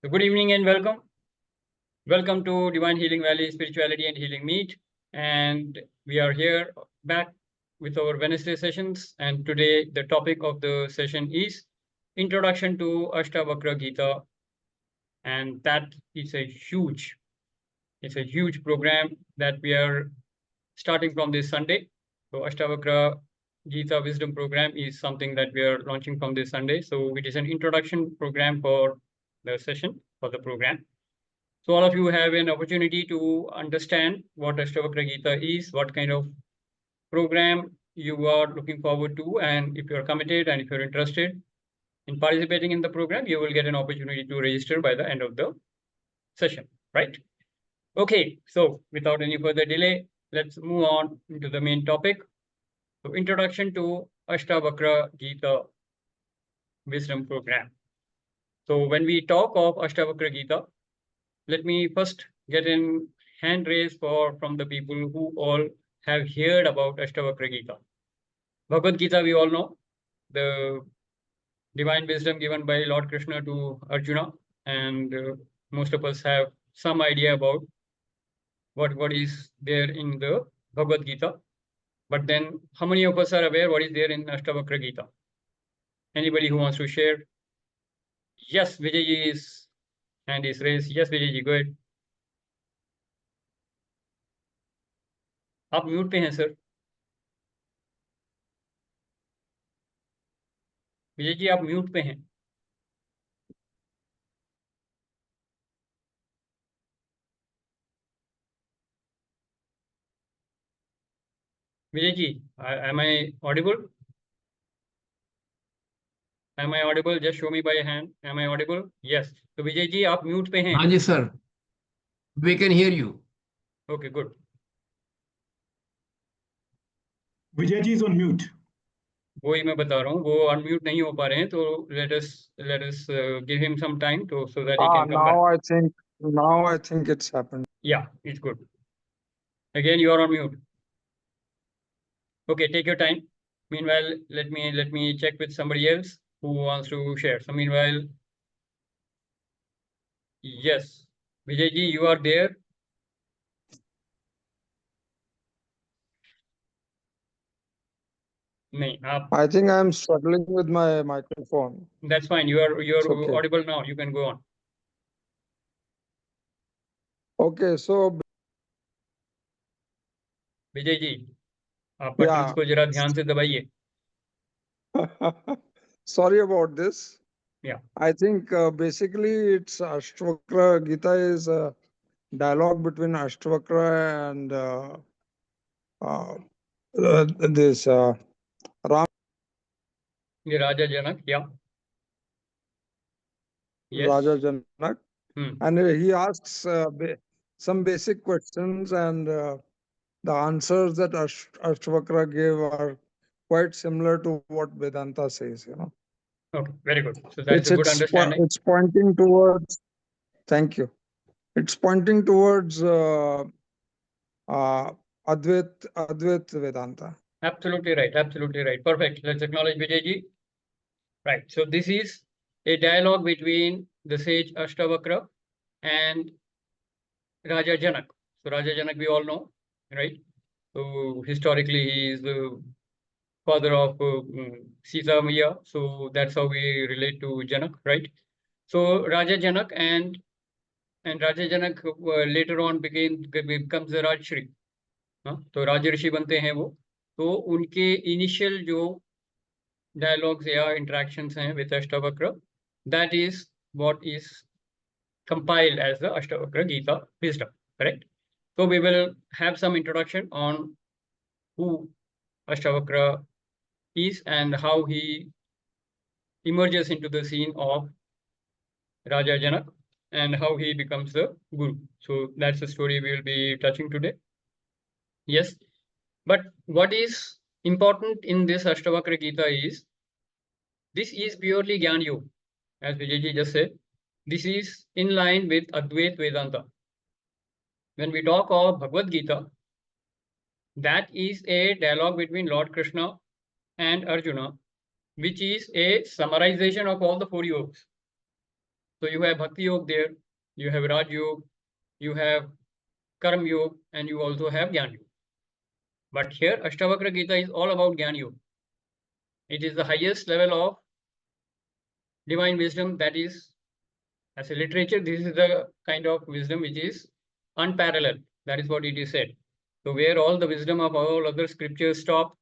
So good evening and welcome. Welcome to Divine Healing Valley Spirituality and Healing Meet. And we are here back with our Wednesday sessions. And today the topic of the session is Introduction to Ashtavakra Gita. And that is a huge program that we are starting from this Sunday. So Ashtavakra Gita Wisdom Program is something that we are launching from this Sunday. So it is an introduction program for the session, for the program. So all of you have an opportunity to understand what Ashtavakra Gita is, what kind of program you are looking forward to, and if you're committed and if you're interested in participating in the program, you will get an opportunity to register by the end of the session, right? Okay, so without any further delay, let's move on into the main topic. So introduction to Ashtavakra Gita Wisdom Program. So when we talk of Ashtavakra Gita, let me first get in hand raised from the people who all have heard about Ashtavakra Gita. Bhagavad Gita, we all know, the divine wisdom given by Lord Krishna to Arjuna, and most of us have some idea about what is there in the Bhagavad Gita. But then, how many of us are aware what is there in Ashtavakra Gita? Anybody who wants to share? Yes, Vijay is hand is raised. Yes, Vijay, go ahead. आप mute पे हैं sir. Vijay ji आप mute पे हैं. Vijay ji, am I audible? Am I audible? Just show me by hand. Am I audible? Yes. तो विजय जी आप mute पे हैं. हाँ जी sir, we can hear you. Okay, good. Vijay ji is on mute. वही मैं बता रहा हूँ, वो अनम्यूट नहीं हो पा रहे हैं, तो let us give him some time so that he can come back. Now I think it's happened. Yeah, it's good. Again, you are on mute. Okay, take your time. Meanwhile, let me check with somebody else who wants to share. So meanwhile, yes, Vijay ji, you are there. नहीं, आप. I think I'm struggling with my microphone. That's fine. You are okay. audible now. You can go on. Okay, so Vijay ji, आप buttons को जरा ध्यान से दबाइए. sorry about this. Yeah. I think basically it's Ashtavakra Gita is a dialogue between Ashtavakra and this Ram. ये राजा जनक, yeah. Yes. Raja Janak. And he asks some basic questions, and the answers that Ashtavakra gave are quite similar to what Vedanta says, you know. Okay, very good. So that's a good understanding. It's pointing towards, thank you. It's pointing towards Advait Vedanta. Absolutely right. Absolutely right. Perfect. Let's acknowledge Vijay ji. Right. So this is a dialogue between the sage Ashtavakra and Raja Janak. So Raja Janak we all know, right? So historically he is the father of Sita Maya. So that's how we relate to Janak, right? So Raja Janak and Raja Janak later on becomes the Rajshri. तो राज ऋषि बनते हैं वो. तो उनके initial जो dialogues या interactions हैं with Ashtavakra, that is what is compiled as the Ashtavakra Gita wisdom, correct? So we will have some introduction on who Ashtavakra is and how he emerges into the scene of Raja Janak and how he becomes the guru. So that's the story we will be touching today. Yes, but what is important in this Ashtavakra Gita is, this is purely Gyan Yoga, as Vijay ji just said. This is in line with Advait Vedanta. When we talk of Bhagavad Gita, that is a dialogue between Lord Krishna and Arjuna, which is a summarization of all the 4 yogas. So you have Bhakti Yoga there, you have Raj Yoga, you have Karma Yoga, and you also have Jnana Yoga. But here, Ashtavakra Gita is all about Jnana Yoga. It is the highest level of divine wisdom that is, as a literature, this is the kind of wisdom which is unparalleled. That is what it is said. So where all the wisdom of all other scriptures stop,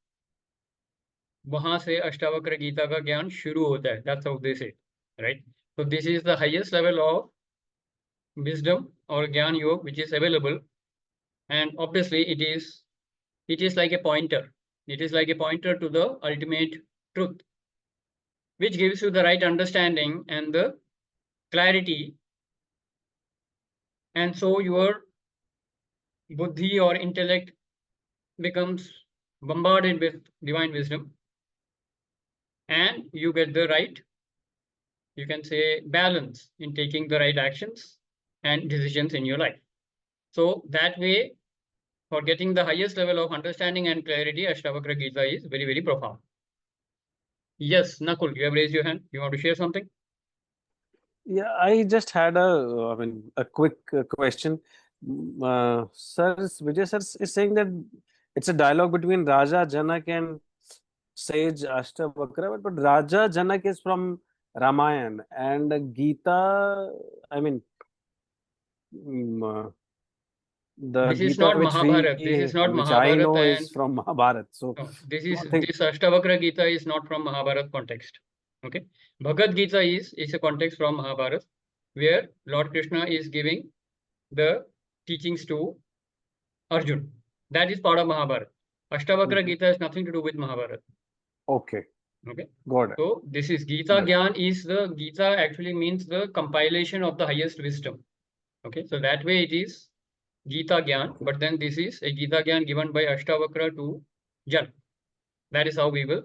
वहां से अष्टावक्र गीता का ज्ञान शुरू होता है. That's how they say, right? So this is the highest level of wisdom or Gyan Yoga which is available, and obviously it is like a pointer. It is like a pointer to the ultimate truth, which gives you the right understanding and the clarity, and so your buddhi or intellect becomes bombarded with divine wisdom, and you get the right, you can say, balance in taking the right actions and decisions in your life. So that way, for getting the highest level of understanding and clarity, Ashtavakra Gita is very, very profound. Yes, Nakul, you have raised your hand. You want to share something? Yeah, I just had a quick question. Sir, Vijay sir is saying that it's a dialogue between Raja Janak and sage Ashtavakra, but Raja Janak is from Ramayana and Gita, I mean, the This is Gita not which Mahabharata. This is not which I know Mahabharata, is from Mahabharata. So no, this think- Ashtavakra Gita is not from Mahabharata context. Okay, Bhagavad Gita is a context from Mahabharata, where Lord Krishna is giving the teachings to Arjun. That is part of Mahabharata. Ashtavakra Gita has nothing to do with Mahabharata. okay, Okay, got it. so this is Gita Gyan is the Gita actually means the compilation of the highest wisdom. Okay, so that way it is Gita Gyan, but then this is a Gita Gyan given by Ashtavakra to Jan. That is how we will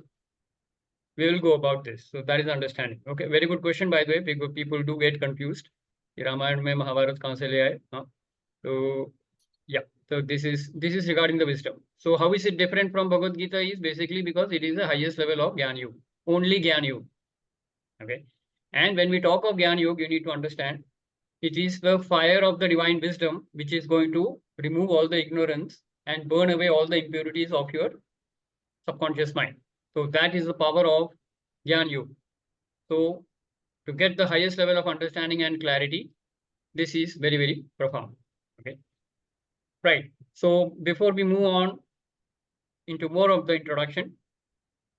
go about this. So that is understanding. Okay, very good question, by the way, because people do get confused. Ramayana mein Mahabharat kahan se le aaye? Huh? So yeah, so this is regarding the wisdom. So how is it different from Bhagavad Gita is basically because it is the highest level of Gyan Yoga, only Gyan Yoga. Okay, and when we talk of Gyan Yoga, you need to understand it is the fire of the divine wisdom which is going to remove all the ignorance and burn away all the impurities of your subconscious mind. So that is the power of Gyan Yoga. So to get the highest level of understanding and clarity, this is very, very profound. Okay, right. So before we move on into more of the introduction,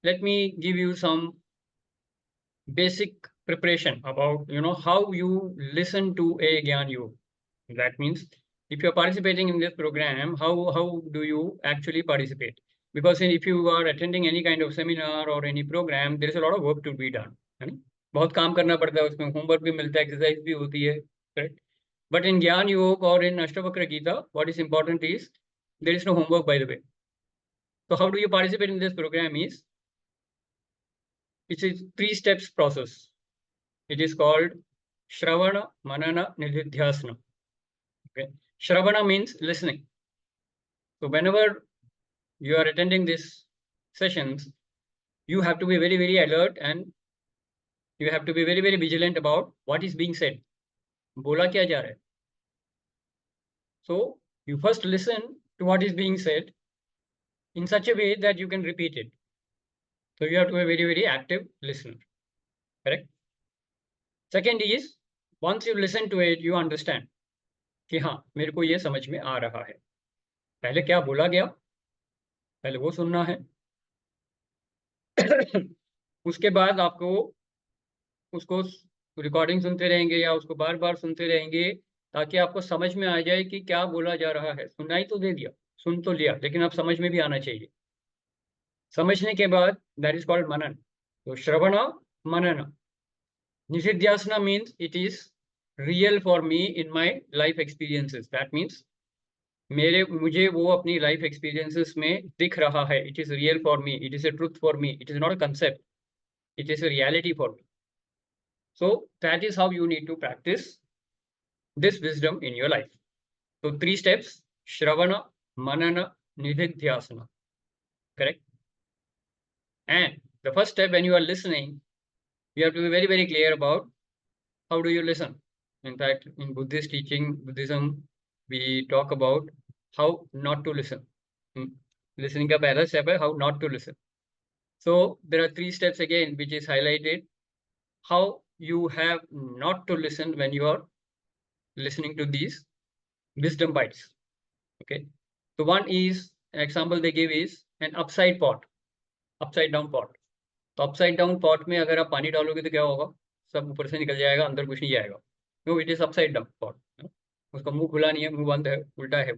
let me give you some basic preparation about how you listen to a Gyan Yoga. That means if you're participating in this program, how do you actually participate? Because if you are attending any kind of seminar or any program, there is a lot of work to be done. बहुत काम करना पड़ता है उसमें, homework भी मिलता है, exercise भी होती है, correct? But in Gyan Yoga or in Ashtavakra Gita, what is important is there is no homework, by the way. So how do you participate in this program is, it's a 3 steps process. It is called Shravana, Manana, Nididhyasana. Okay, Shravana means listening. So whenever you are attending these sessions, you have to be very, very alert and you have to be very, very vigilant about what is being said. Bola kya ja raha hai? So you first listen to what is being said in such a way that you can repeat it. So you have to be a very, very active listener. Correct? Second is, once you listen to it, you understand कि हाँ मेरे को ये समझ में आ रहा है. पहले क्या बोला गया, पहले वो सुनना है. उसके बाद आपको उसको रिकॉर्डिंग सुनते रहेंगे या उसको बार बार सुनते रहेंगे ताकि आपको समझ में आ जाए कि क्या बोला जा रहा है. सुनाई तो दे दिया, सुन तो लिया, लेकिन अब समझ में भी आना चाहिए. समझने के बाद दैट इज कॉल्ड मनन. तो shravan manan. Nididhyasana means it is real for me in my life experiences. That means मुझे वो अपनी लाइफ एक्सपीरियंसेस में दिख रहा है. It is real for me, it is a truth for me, it is not a concept, it is a reality for me. So that is how you need to practice this wisdom in your life. So 3 steps: Shravana, Manana, Nididhyasana. Correct? And the first step, when you are listening, you have to be very, very clear about how do you listen? In fact, in Buddhist teaching, Buddhism, we talk about how not to listen. Listening ka pehla step hai how not to listen. So there are 3 steps again, which is highlighted. How you have not to listen when you are listening to these wisdom bites. Okay. So one is, an example they give is an upside pot, upside down pot. तो upside down pot में अगर आप पानी डालोगे तो क्या होगा? सब ऊपर से निकल जाएगा, अंदर कुछ नहीं जाएगा. No, it is upside down pot. उसका मुंह खुला नहीं है, मुंह बंद है, उल्टा है.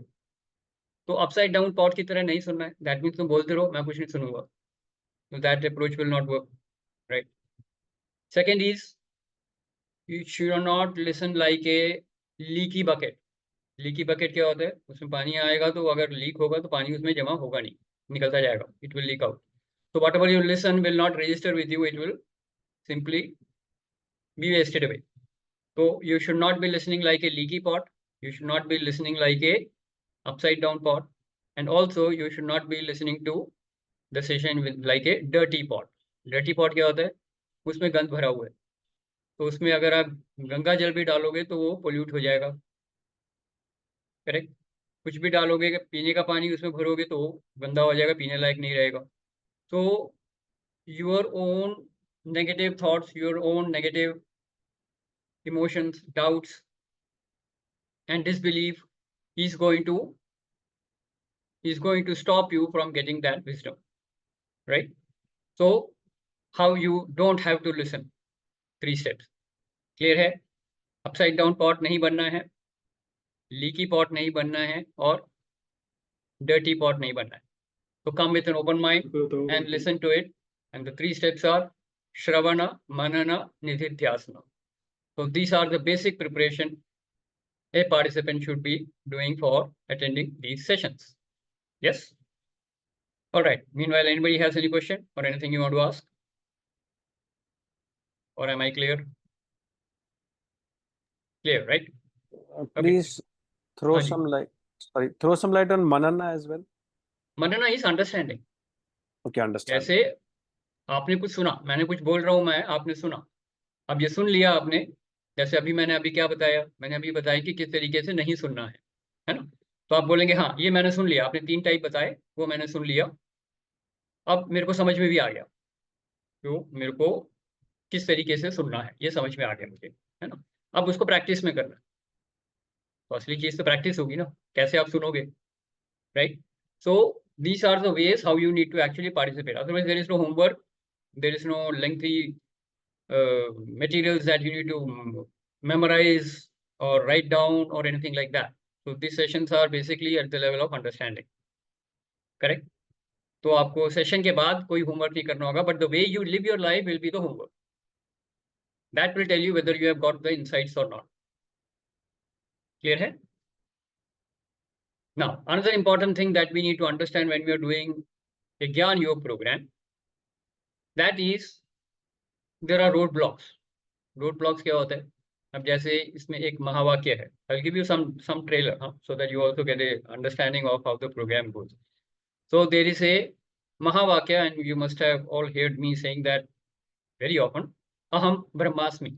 तो अपसाइड डाउन पॉट की तरह नहीं सुनना है. दैट मीन्स तुम बोलते रहो, मैं कुछ नहीं सुनूंगा. तो that approach will not work, right? Second is, you should not listen like a leaky bucket. Leaky bucket क्या होता है? उसमें पानी आएगा तो अगर लीक होगा तो पानी उसमें जमा होगा नहीं, निकलता जाएगा. It will leak out. So whatever you listen will not register with you. It will simply be wasted away. So you should not be listening like a leaky pot. You should not be listening like a upside down pot. And also you should not be listening to the session with like a dirty pot. Dirty pot क्या होता है? उसमें गंद भरा हुआ है. तो उसमें अगर आप गंगा जल भी डालोगे तो वो पोल्यूट हो जाएगा. करेक्ट? कुछ भी डालोगे, पीने का पानी उसमें भरोगे तो गंदा हो जाएगा, पीने लायक नहीं रहेगा. So your own negative thoughts, your own negative emotions, doubts, and disbelief is going to stop you from getting that wisdom, right? So how you don't have to listen. 3 steps. Clear है? Upside down pot नहीं बनना है, leaky pot नहीं बनना है, और dirty pot नहीं बनना है. So come with an open mind and listen to it. And the 3 steps are Shravana, Manana, Nididhyasana. So these are the basic preparation a participant should be doing for attending these sessions. Yes? All right. Meanwhile, anybody has any question or anything you want to ask? Or am I clear? Clear, right? Please throw some light. Sorry, throw some light on Manana as well. Manana is understanding. Okay, understand. जैसे आपने कुछ सुना, मैंने कुछ बोल रहा हूं मैं, आपने सुना. अब ये सुन लिया आपने. जैसे अभी मैंने अभी क्या बताया? मैंने अभी बताया कि किस तरीके से नहीं सुनना है ना? तो आप बोलेंगे हाँ ये मैंने सुन लिया. आपने 3 टाइप बताए, वो मैंने सुन लिया. अब मेरे को समझ में भी आ गया तो मेरे को किस तरीके से सुनना है ये समझ में आ गया मुझे, है ना? अब उसको प्रैक्टिस में करना. तो असली चीज तो प्रैक्टिस होगी ना, कैसे आप सुनोगे, right? So these are the ways how you need to actually participate. Otherwise there is no homework, there is no lengthy materials that you need to memorize or write down or anything like that. So these sessions are basically at the level of understanding. Correct? तो आपको session के बाद कोई homework नहीं करना होगा, but the way you live your life will be the homework. That will tell you whether you have got the insights or not. Clear है? Now, another important thing that we need to understand when we are doing a Gyan Yoga program, that is, there are roadblocks. Roadblocks क्या होता है? अब जैसे इसमें एक महावाक्य है. I'll give you some trailer, so that you also get a understanding of how the program goes. So there is a Mahavakya, and you must have all heard me saying that very often. Aham Brahmasmi.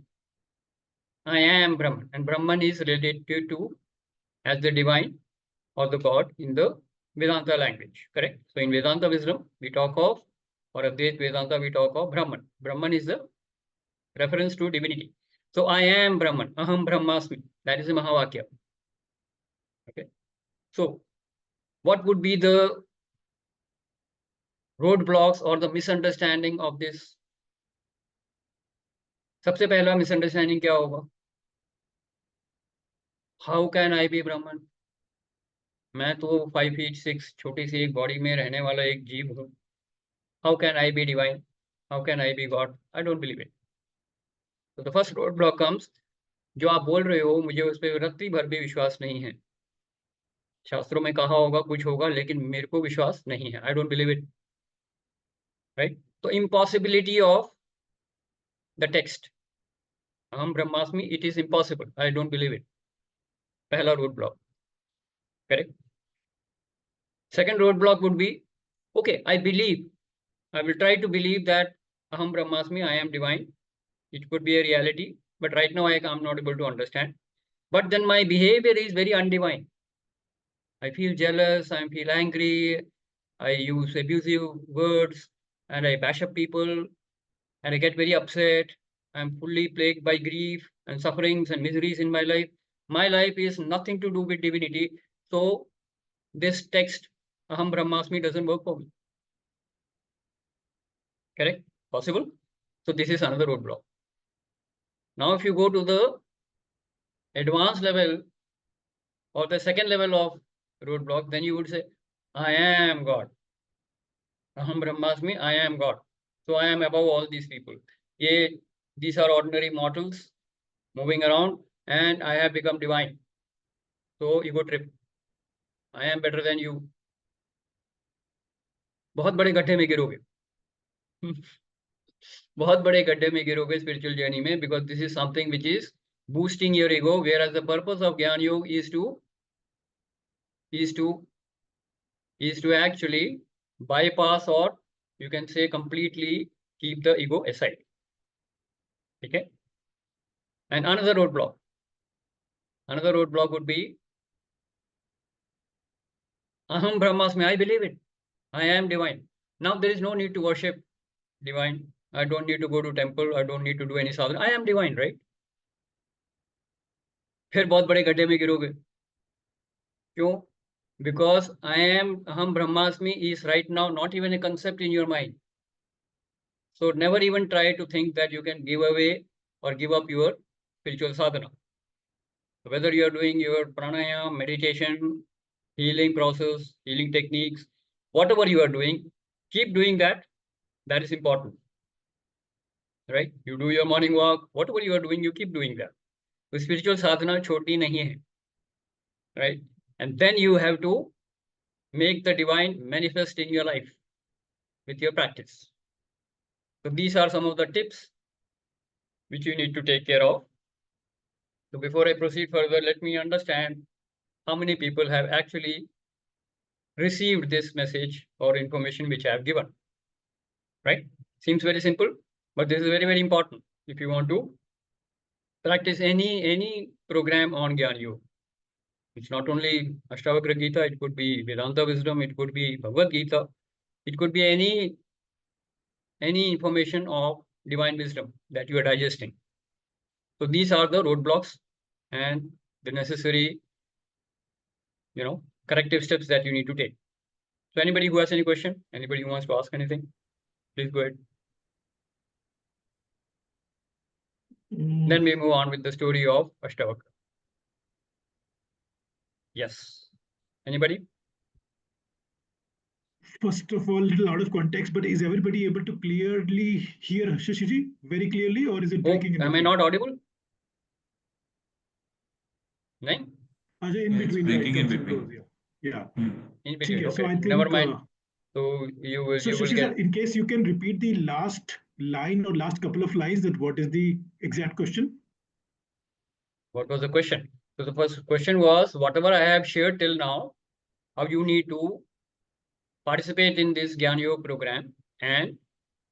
I am Brahman, and Brahman is related to as the divine or the God in the Vedanta language, correct? So in Vedanta wisdom, we talk of, or Advaita Vedanta, we talk of Brahman. Brahman is the reference to divinity. So I am Brahman, Aham Brahmasmi. That is a Mahavakya. Okay. So what would be the roadblocks or the misunderstanding of this? सबसे पहला misunderstanding क्या होगा? How can I be Brahman? मैं तो 5 feet 6 छोटी सी एक body में रहने वाला एक जीव हूँ. How can I be divine? How can I be God? I don't believe it. So the first roadblock comes, जो आप बोल रहे हो मुझे उस पर रत्ती भर भी विश्वास नहीं है. शास्त्रों में कहा होगा कुछ होगा, लेकिन मेरे को विश्वास नहीं है. I don't believe it. Right? तो impossibility of the text. Aham Brahmasmi, it is impossible. I don't believe it. पहला roadblock. Correct? Second roadblock would be, okay, I believe. I will try to believe that Aham Brahmasmi, I am divine. It could be a reality. but right now I'm not able to understand. But then my behavior is very undivine. I feel jealous, I feel angry, I use abusive words, and I bash up people, and I get very upset. I'm fully plagued by grief and sufferings and miseries in my life. My life is nothing to do with divinity. So this text, Aham Brahmasmi, doesn't work for me. Correct? Possible? So this is another roadblock. Now, if you go to the advanced level or the second level of roadblock, then you would say, I am God. Aham Brahmasmi, I am God. So I am above all these people. These are ordinary mortals moving around, and I have become divine. So ego trip. I am better than you. बहुत बड़े गड्ढे में गिरोगे. बहुत बड़े गड्ढे में गिरोगे spiritual journey में, because this is something which is boosting your ego, whereas the purpose of Gyan Yoga is to actually bypass, or you can say completely keep the ego aside. Okay. And another roadblock would be Aham Brahmasmi, I believe it. I am divine. Now there is no need to worship divine. I don't need to go to temple. I don't need to do any sadhana. I am divine, right? फिर बहुत बड़े गड्ढे में गिरोगे. क्यों? Because Aham Brahmasmi is right now not even a concept in your mind. So never even try to think that you can give away or give up your spiritual sadhana. Whether you are doing your pranayama, meditation, healing process, healing techniques, whatever you are doing, keep doing that. That is important. Right? You do your morning walk, whatever you are doing, you keep doing that. So spiritual sadhana choti nahi hai. Right? And then you have to make the divine manifest in your life with your practice. So these are some of the tips which you need to take care of. So before I proceed further, let me understand how many people have actually received this message or information which I have given. Right? Seems very simple, but this is very, very important if you want to practice any program on Gyan Yoga. It's not only Ashtavakra Gita, it could be Vedanta wisdom, it could be Bhagavad Gita, it could be any information of divine wisdom that you are digesting. So these are the roadblocks and the necessary, corrective steps that you need to take. So anybody who has any question, anybody who wants to ask anything, please go ahead. Then we move on with the story of Ashtavakra. Yes. Anybody? First of all, a little out of context, but is everybody able to clearly hear Shashiji very clearly, or is it breaking? Am I not audible? No? In between, breaking in between. Yeah. In between. Okay. So I think, never mind. So you will Shashi, get. Sir, in case you can repeat the last line or last couple of lines, that what is the exact question? What was the question? So the first question was, whatever I have shared till now, how you need to participate in this Gyan Yoga program, and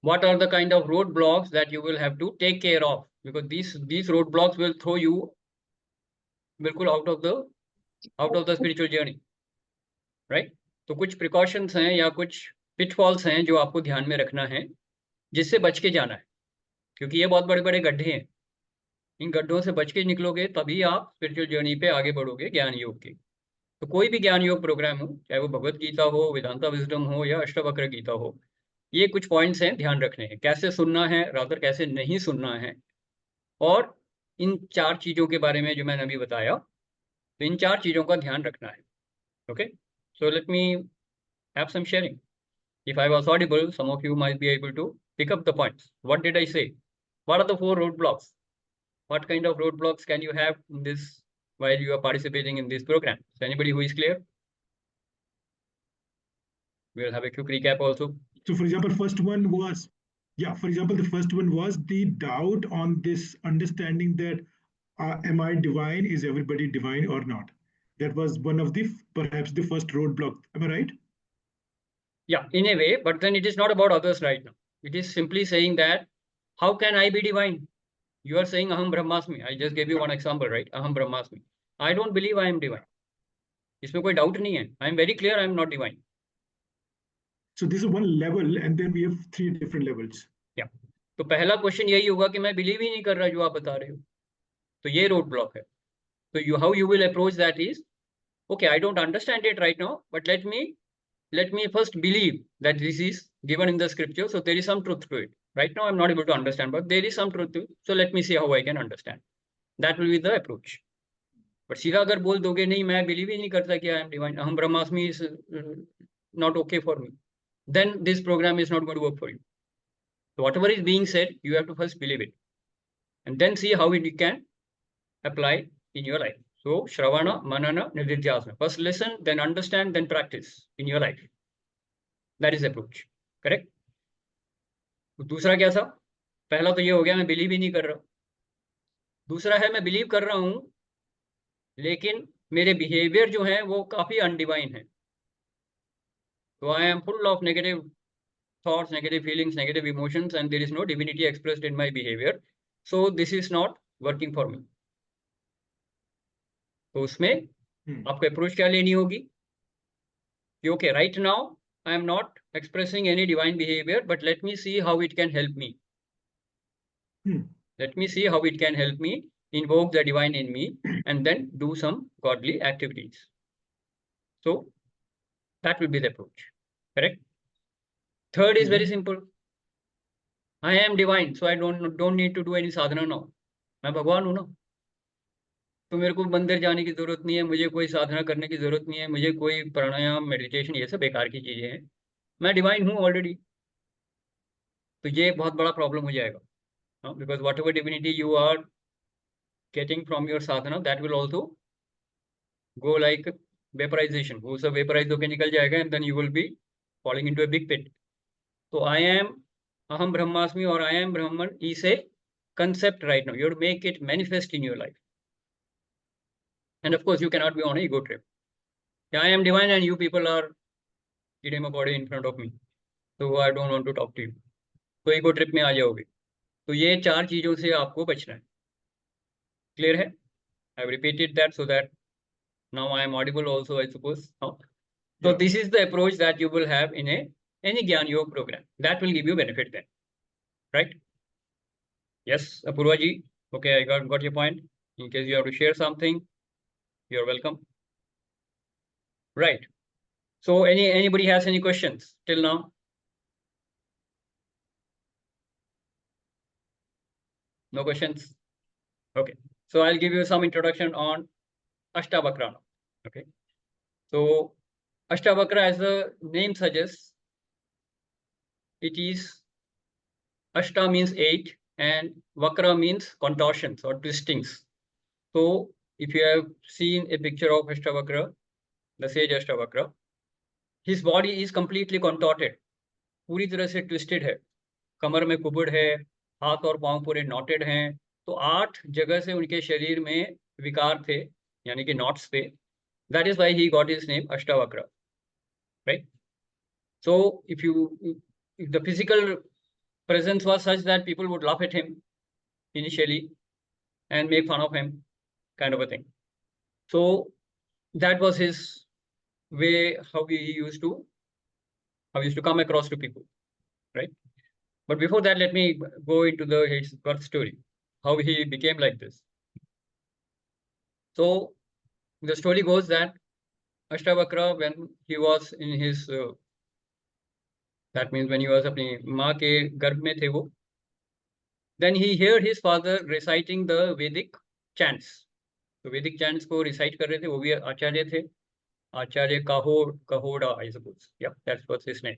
what are the kind of roadblocks that you will have to take care of, because these roadblocks will throw you bilkul out of the spiritual journey, right? तो कुछ precautions हैं या कुछ pitfalls हैं जो आपको ध्यान में रखना है, जिससे बच के जाना है, क्योंकि ये बहुत बड़े-बड़े गड्ढे हैं. इन गड्ढों से बच के निकलोगे तभी आप स्पिरिचुअल जर्नी पे आगे बढ़ोगे ज्ञान योग की. तो कोई भी ज्ञान योग प्रोग्राम हो, चाहे वो भगवत गीता हो, वेदांता विजडम हो या अष्टवक्र गीता हो, ये कुछ पॉइंट्स हैं ध्यान रखने हैं. कैसे सुनना है, रादर कैसे नहीं सुनना है, और इन 4 चीजों के बारे में जो मैंने अभी बताया, तो इन 4 चीजों का ध्यान रखना है. Okay, so let me have some sharing. If I was audible, some of you might be able to pick up the points. What did I say? What are the 4 roadblocks? What kind of roadblocks can you have in this while you are participating in this program? So anybody who is clear? We'll have a quick recap also. So for example, the first one was the doubt on this understanding that am I divine? Is everybody divine or not? That was one of the perhaps the first roadblock. Am I right? Yeah, in a way, but then it is not about others right now. It is simply saying that how can I be divine? You are saying Aham Brahmasmi. I just gave you one example, right? Aham Brahmasmi. I don't believe I am divine. इसमें कोई doubt नहीं है. I am very clear I am not divine. So this is one level, and then we have 3 different levels. Yeah. तो पहला question यही होगा कि मैं बिलीव ही नहीं कर रहा जो आप बता रहे हो. तो ये रोड ब्लॉक है. So how you will approach that is, okay, I don't understand it right now, but let me first believe that this is given in the scripture. So there is some truth to it. Right now I'm not able to understand, but there is some truth to it. So let me see how I can understand. That will be the approach. But सीधा अगर बोल दोगे नहीं मैं believe ही नहीं करता कि I am divine, Aham Brahmasmi is not okay for me, then this program is not going to work for you. So whatever is being said, you have to first believe it, and then see how it can apply in your life. So Shravana, Manana, Nididhyasana. First listen, then understand, then practice in your life. That is approach. Correct? तो दूसरा क्या था? पहला तो ये हो गया मैं बिलीव ही नहीं कर रहा. दूसरा है मैं बिलीव कर रहा हूं लेकिन मेरे बिहेवियर जो है वो काफी अनडिवाइन है. तो I M full of negative thoughts, negative feelings, negative emotions, and there is no divinity expressed in my behavior. So this is not working for me. तो उसमें आपको अप्रोच क्या लेनी होगी कि okay right now I am not expressing any divine behaviour, but let me see how it can help me. Let me see how it can help me invoke the divine in me and then do some godly activities. So that will be the approach. Correct? Third is very simple. I am divine, so I don't need to do any sadhana now. मैं भगवान हूं ना, तो मेरे को मंदिर जाने की जरूरत नहीं है, मुझे कोई साधना करने की जरूरत नहीं है, मुझे कोई प्राणायाम मेडिटेशन ये सब बेकार की चीजें हैं. मैं डिवाइन हूं ऑलरेडी. तो ये बहुत बड़ा प्रॉब्लम हो जाएगा, because whatever divinity you are getting from your sadhana that will also go like vaporization. वो सब वेपराइज होकर निकल जाएगा and then you will be falling into a big pit. तो I am Aham Brahmasmi or I am Brahman is a concept right now. You have to make it manifest in your life. And of course, you cannot be on an ego trip. Yeah, I am divine and you people are eating a body in front of me. So I don't want to talk to you. तो ego trip में आ जाओगे. तो ये 4 चीजों से आपको बचना है. Clear है? I have repeated that so that now I am audible also, I suppose. So this is the approach that you will have in any Gyan Yoga program. That will give you benefit then. Right? Yes, Apurva ji. Okay, I got your point. In case you have to share something, you're welcome. Right. So anybody has any questions till now? No questions? Okay. So I'll give you some introduction on Ashtavakra. Okay. So Ashtavakra, as the name suggests, it is Ashta means 8 and Vakra means contortions or twistings. So if you have seen a picture of Ashtavakra, the sage Ashtavakra, his body is completely contorted. पूरी तरह से twisted है. कमर में कुबड़ है, हाथ और पांव पूरे knotted हैं. तो 8 जगह से उनके शरीर में विकार थे, यानी कि knots थे. That is why he got his name Ashtavakra. Right? So if the physical presence was such that people would laugh at him initially and make fun of him, kind of a thing. So that was his way, how he used to come across to people, right? But before that, let me go into his birth story, how he became like this. So the story goes that Ashtavakra, when he was in his that means when he was अपनी माँ के गर्भ में थे वो, then he heard his father reciting the Vedic chants. तो Vedic chants को recite कर रहे थे, वो भी आचार्य थे, आचार्य Kahoda, I suppose. Yeah, that's what's his name.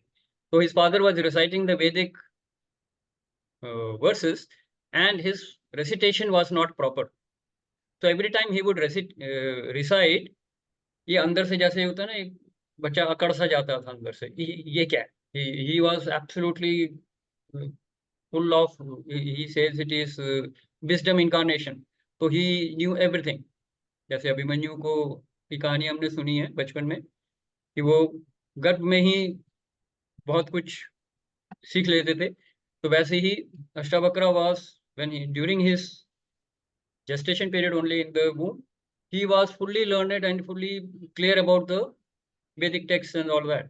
So his father was reciting the Vedic verses and his recitation was not proper. So every time he would recite, ये अंदर से जैसे होता है ना, एक बच्चा अकड़ सा जाता था अंदर से, ये क्या है? He was absolutely full of, he says it is wisdom incarnation. So he knew everything. जैसे अभिमन्यु को की कहानी हमने सुनी है बचपन में कि वो गर्भ में ही बहुत कुछ सीख लेते थे. तो वैसे ही Ashtavakra was during his gestation period only in the womb, he was fully learned and fully clear about the Vedic texts and all that.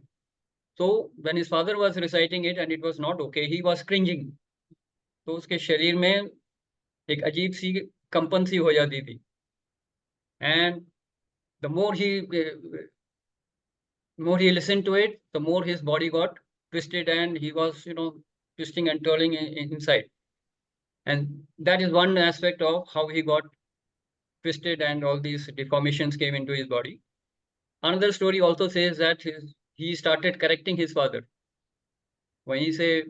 So when his father was reciting it and it was not okay, he was cringing. तो उसके शरीर में एक अजीब सी कंपन सी हो जाती थी. And the more he listened to it, the more his body got twisted and he was, twisting and turning inside. And that is one aspect of how he got twisted and all these deformations came into his body. Another story also says that he started correcting his father. वहीं से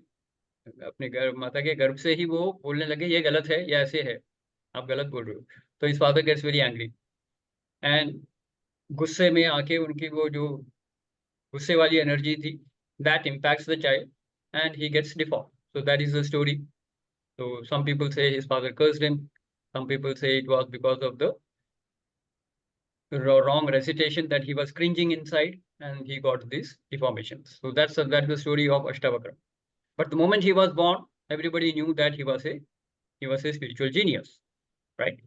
अपने माता के गर्भ से ही वो बोलने लगे ये गलत है, ये ऐसे है, आप गलत बोल रहे हो. तो his father gets very angry and गुस्से में आके उनकी वो जो गुस्से वाली एनर्जी थी, that impacts the child and he gets deformed. So that is the story. So some people say his father cursed him. Some people say it was because of the wrong recitation that he was cringing inside and he got these deformations. So that's the story of Ashtavakra. But the moment he was born, everybody knew that he was a spiritual genius, right?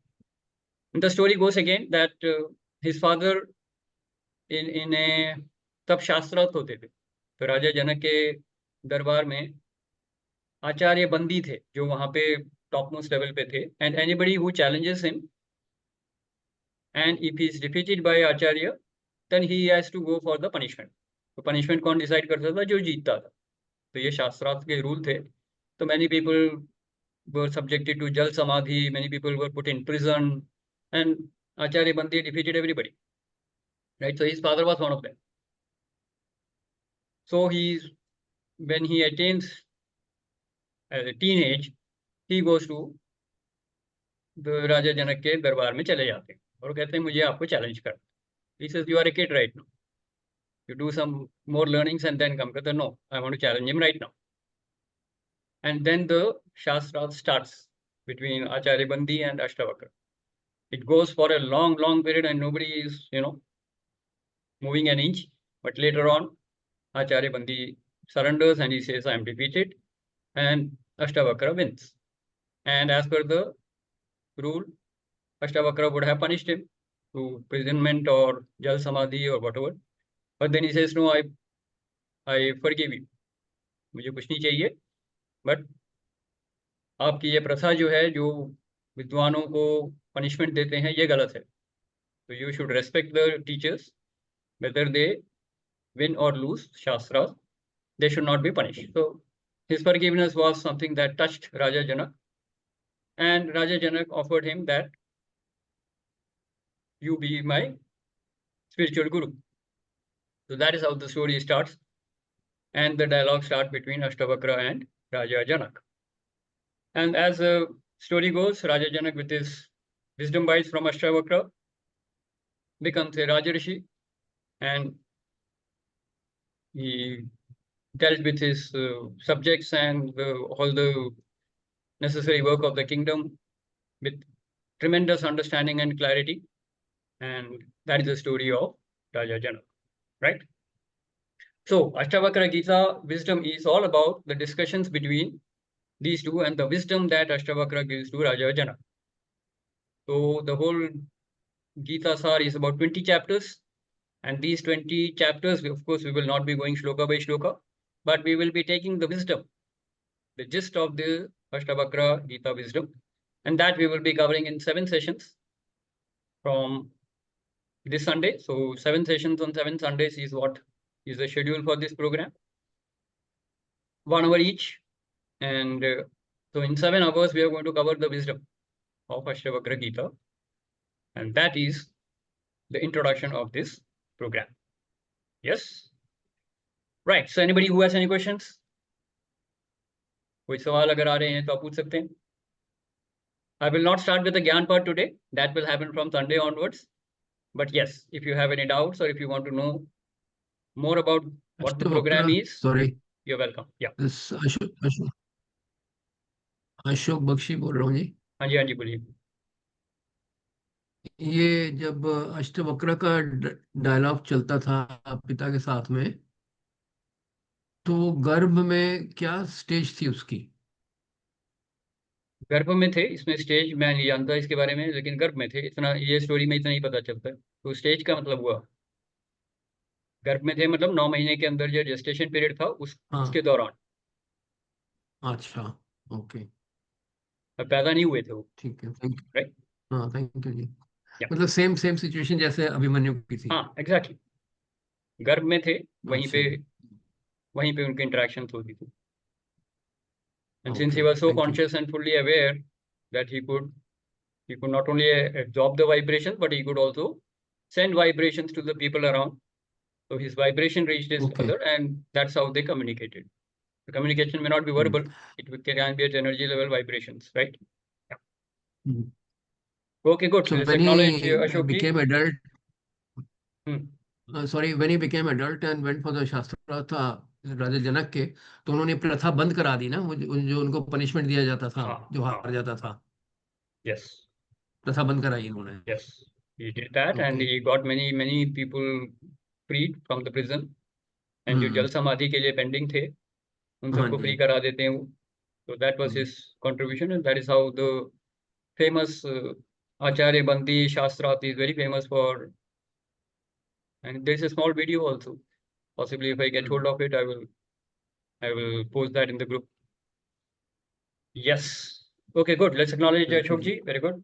And the story goes again that his father in a तब शास्त्रार्थ होते थे. तो राजा जनक के दरबार में आचार्य बंदी थे जो वहां पे टॉप मोस्ट लेवल पे थे. And anybody who challenges him and if he is defeated by acharya, then he has to go for the punishment. तो punishment कौन डिसाइड करता था? जो जीतता था. तो ये शास्त्रार्थ के रूल थे. तो many people were subjected to jal samadhi, many people were put in prison, and acharya bandi defeated everybody, right? So his father was one of them. So when he attains as a teenage, he goes to the राजा जनक के दरबार में चले जाते हैं और कहते हैं मुझे आपको चैलेंज करना. He says, you are a kid right now. You do some more learnings and then come. कहते no, I want to challenge him right now. And then the Shastra starts between Acharya Bandi and Ashtavakra. It goes for a long, long period and nobody is, moving an inch. But later on, Acharya Bandi surrenders and he says, I am defeated. And Ashtavakra wins. And as per the rule, Ashtavakra would have punished him to imprisonment or Jal Samadhi or whatever. But then he says, no, I forgive you. मुझे कुछ नहीं चाहिए. But आपकी ये प्रथा जो है, जो विद्वानों को पनिशमेंट देते हैं, ये गलत है. So you should respect the teachers, whether they win or lose Shastras, they should not be punished. So his forgiveness was something that touched Raja Janak. And Raja Janak offered him that you be my spiritual guru. So that is how the story starts. And the dialogue starts between Ashtavakra and Raja Janak. And as the story goes, Raja Janak with his wisdom bites from Ashtavakra becomes a Rajarishi and he dealt with his subjects and all the necessary work of the kingdom with tremendous understanding and clarity. And that is the story of Raja Janak, right? So Ashtavakra Gita wisdom is all about the discussions between these two and the wisdom that Ashtavakra gives to Raja Janak. So the whole Gita Sar is about 20 chapters. And these 20 chapters, of course, we will not be going shloka by shloka, but we will be taking the wisdom, the gist of the Ashtavakra Gita wisdom. And that we will be covering in 7 sessions from this Sunday. So 7 sessions on 7 Sundays is what is the schedule for this program. 1 hour each. And so in 7 hours, we are going to cover the wisdom of Ashtavakra Gita. And that is the introduction of this program. Yes? Right. So anybody who has any questions? कोई सवाल अगर आ रहे हैं तो आप पूछ सकते हैं. I will not start with the Gyan part today. That will happen from Sunday onwards. But yes, if you have any doubts or if you want to know more about what the program is, sorry, you're welcome. Yeah. this Ashok Bakshi बोल रहा हूँ जी. हाँ जी बोलिए. ये जब अष्टवक्र का dialogue चलता था पिता के साथ में, तो गर्भ में क्या स्टेज थी उसकी? गर्भ में थे, इसमें स्टेज मैं नहीं जानता इसके बारे में, लेकिन गर्भ में थे, इतना ये स्टोरी में इतना ही पता चलता है। तो स्टेज का मतलब हुआ गर्भ में थे, मतलब 9 महीने के अंदर जो जेस्टेशन पीरियड था हाँ उसके दौरान। अच्छा ओके पैदा नहीं हुए थे वो। ठीक है थैंक राइट। हाँ थैंक यू जी। या मतलब सेम सेम सिचुएशन जैसे अभिमन्यु की थी। हाँ एग्जैक्टली, गर्भ में थे, अच्छा वहीं पे उनकी इंटरेक्शन होती थी। And since he okay was so thank you. conscious and fully aware that he could not only absorb the vibrations, but he could also send vibrations to the people around. So his vibration reached his okay mother, and that's how they communicated. The communication may not be verbal; can be at energy level vibrations, right? Yeah. Okay, good. So Let's when acknowledge he Ashok ji. became adult, Hmm. sorry, when he became adult and went for the शास्त्रा था राजा जनक के, तो उन्होंने प्रथा बंद करा दी ना, वो जो उनको पनिशमेंट दिया जाता था, हाँ, जो हाँ. हार जाता था, Yes. प्रथा बंद कराई इन्होंने। Yes. He did that, and okay he got many people freed from the prison. And जो जल समाधि के लिए पेंडिंग थे, उन हाँ सबको जी फ्री करा देते हैं वो। So that was his contribution, and that is how the famous Acharya Bandi Shastrat is very famous for. And there is a small video also. Possibly, if I get hold of it, I will post that in the group. Yes. Okay, good. Let's acknowledge Ashok ji. Very good.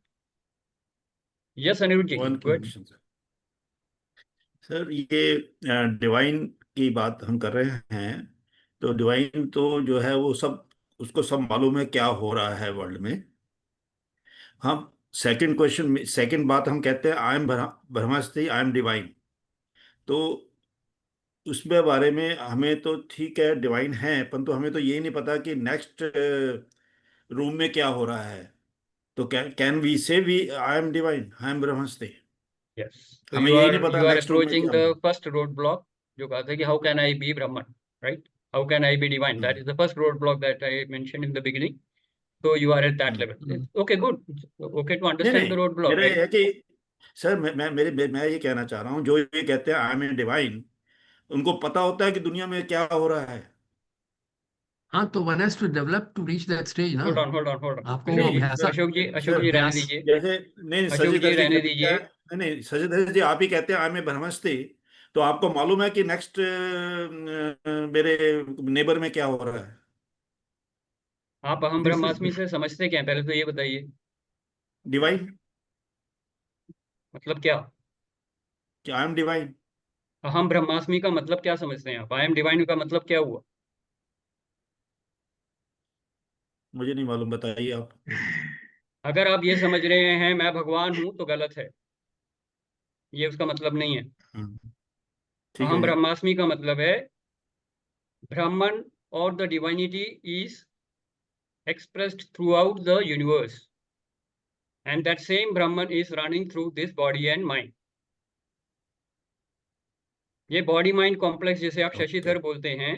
Yes, Anirudh ji. One Go ahead. Question sir, ये divine की बात हम कर रहे हैं, तो divine तो जो है वो सब, उसको सब मालूम है क्या हो रहा है वर्ल्ड में। हम सेकंड क्वेश्चन, सेकंड बात हम कहते हैं I am brahmasti, I am divine. तो उसमें बारे में हमें तो ठीक है डिवाइन है, परंतु हमें तो ये नहीं पता कि नेक्स्ट रूम में क्या हो रहा है। तो can we say we I am divine, I am brahmasti? Yes. So हमें you यही नहीं are पता you are नेक्स्ट रूम में approaching क्या हो the रहा first roadblock. जो कहा था कि how can I be Brahman, right? How can I be divine? है। That is the first roadblock that I mentioned in the beginning. So you are at that level. It's okay, good. Okay to नहीं understand the नहीं, roadblock, मेरा ये right? है कि sir मैं ये कहना चाह रहा हूँ, जो ये कहते हैं आई एम ए डिवाइन, उनको पता होता है कि दुनिया में क्या हो रहा है। हाँ तो one has to develop to reach that stage ना। Hold on. आपको वो Ashok जी, भैंसा अशोक जी रहने व्यास दीजिए। जैसे नहीं, अशोक जी शशिधर जी रहने कहते दीजिए। हैं, नहीं शशिधर जी आप ही कहते हैं आई एम ए ब्रह्मस्ति, तो आपको मालूम है कि नेक्स्ट मेरे नेबर में क्या हो रहा है? आप अहम This is ब्रह्मास्मि से समझते क्या हैं? पहले तो ये बताइए, डिवाइन, मतलब क्या? कि आई एम डिवाइन। अहम ब्रह्मास्मि का मतलब क्या समझते हैं आप? आई एम डिवाइन का मतलब क्या हुआ? मुझे नहीं मालूम, बताइए आप। अगर आप ये समझ रहे हैं मैं भगवान हूं तो गलत है, ये उसका मतलब नहीं है। ठीक अहम है। ब्रह्मास्मि का मतलब है Brahman or the divinity is expressed throughout the universe, and that same Brahman is running through this body and mind. ये बॉडी माइंड कॉम्प्लेक्स जिसे आप शशिधर बोलते हैं,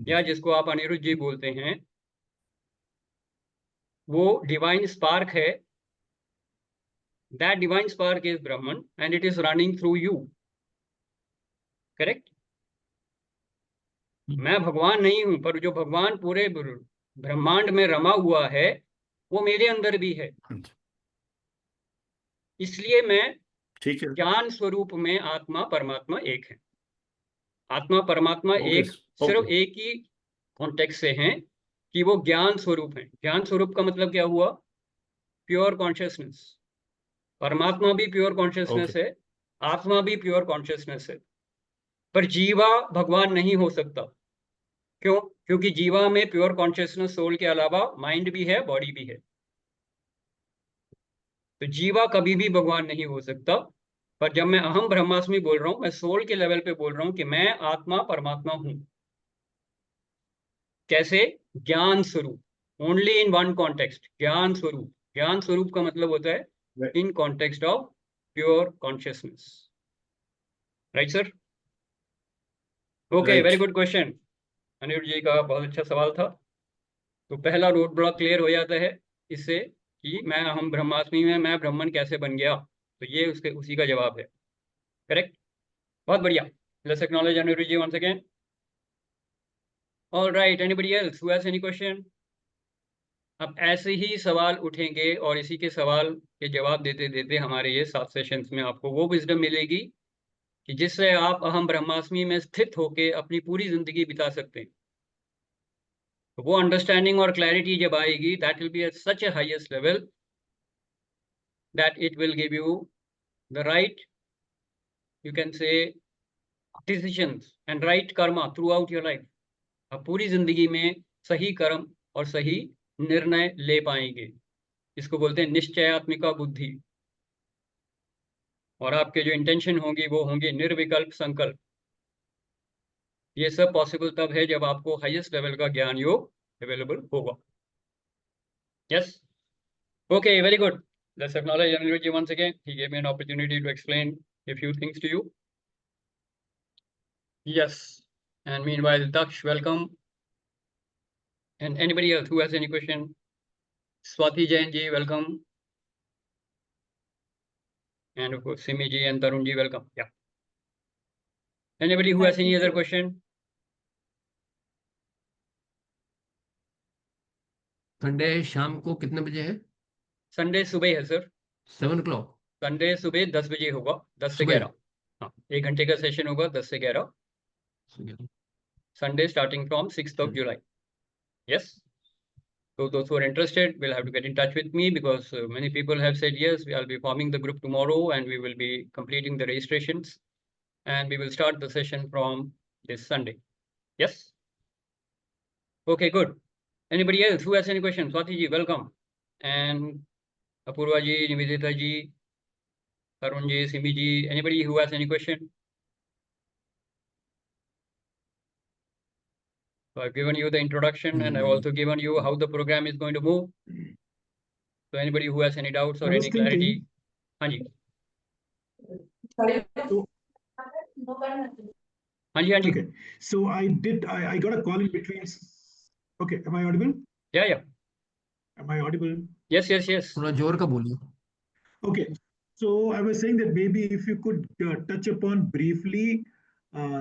या जिसको आप अनिरुद्ध जी बोलते हैं, वो डिवाइन स्पार्क है। That divine spark is Brahman and it is running through you. Correct? मैं भगवान नहीं हूं, पर जो भगवान पूरे ब्रह्मांड में रमा हुआ है वो मेरे अंदर भी है। इसलिए मैं ठीक है। ज्ञान स्वरूप में आत्मा परमात्मा एक है। आत्मा परमात्मा एक सिर्फ एक ही कॉन्टेक्स्ट से हैं कि वो ज्ञान स्वरूप है। ज्ञान स्वरूप का मतलब क्या हुआ? Pure consciousness. परमात्मा भी प्योर कॉन्शियसनेस है, आत्मा भी प्योर कॉन्शियसनेस है, पर जीवा भगवान नहीं हो सकता। क्यों? क्योंकि जीवा में प्योर कॉन्शियसनेस सोल के अलावा माइंड भी है, बॉडी भी है। तो जीवा कभी भी भगवान नहीं हो सकता। पर जब मैं अहम ब्रह्मास्मि बोल रहा हूं, मैं सोल के लेवल पे बोल रहा हूं कि मैं आत्मा परमात्मा हूं। कैसे? ज्ञान स्वरूप। ओनली इन वन कॉन्टेक्स्ट, ज्ञान स्वरूप। ज्ञान स्वरूप का मतलब होता है in context of pure consciousness. Right sir? Okay, very good question. Aniruddh ji का बहुत अच्छा सवाल था। तो पहला रोड ब्लॉक क्लियर हो जाता है इससे कि मैं अहम ब्रह्मास्मि में मैं ब्राह्मण कैसे बन गया। तो ये उसी का जवाब है। करेक्ट? बहुत बढ़िया। Let's acknowledge Anirudh ji once again. All right, anybody else who has any question? अब ऐसे ही सवाल उठेंगे और इसी के सवाल के जवाब देते देते हमारे ये 7 सेशंस में आपको वो विजडम मिलेगी कि जिससे आप अहम ब्रह्मास्मि में स्थित होके अपनी पूरी जिंदगी बिता सकते हैं। वो अंडरस्टैंडिंग और क्लैरिटी जब आएगी, that will be at such A highest level that it will give you the right, you can say, decisions and right karma throughout your life. आप पूरी जिंदगी में सही कर्म और सही निर्णय ले पाएंगे। इसको बोलते हैं निश्चयात्मिका बुद्धि। और आपके जो इंटेंशन होंगी वो होंगी निर्विकल्प संकल्प। ये सब पॉसिबल तब है जब आपको हाईएस्ट लेवल का ज्ञान योग अवेलेबल होगा। Yes, okay, very good. Let's acknowledge Anirudhji once again. He gave me an opportunity to explain a few things to you. Yes, and meanwhile, Daksh, welcome. And anybody else who has any question? Swati Jain ji, welcome. And of course, Simi ji and Tarun ji, welcome. Yeah. Anybody who has any other question? Sunday शाम को कितने बजे है? Sunday सुबह है sir, 7 o'clock. Sunday सुबह 10 बजे होगा, 10 से 11. हाँ, 1 घंटे का सेशन होगा 10 से 11. Sunday starting from 6th of July. Yes. So those who are interested will have to get in touch with me because many people have said yes, I'll be forming the group tomorrow and we will be completing the registrations and we will start the session from this Sunday. Yes. Okay, good. Anybody else who has any questions? Swati ji, welcome. And Apurva ji, Nivedita ji, Tarun ji, Simi ji, anybody who has any question? So I've given you the introduction and I've also given you how the program is going to move. So anybody who has any doubts or any clarity? Hanji. Hanji. Okay. So I got a call in between. Okay. Am I audible? Yeah. Am I audible? Yes. थोड़ा जोर का बोलिए. Okay. So I was saying that maybe if you could touch upon briefly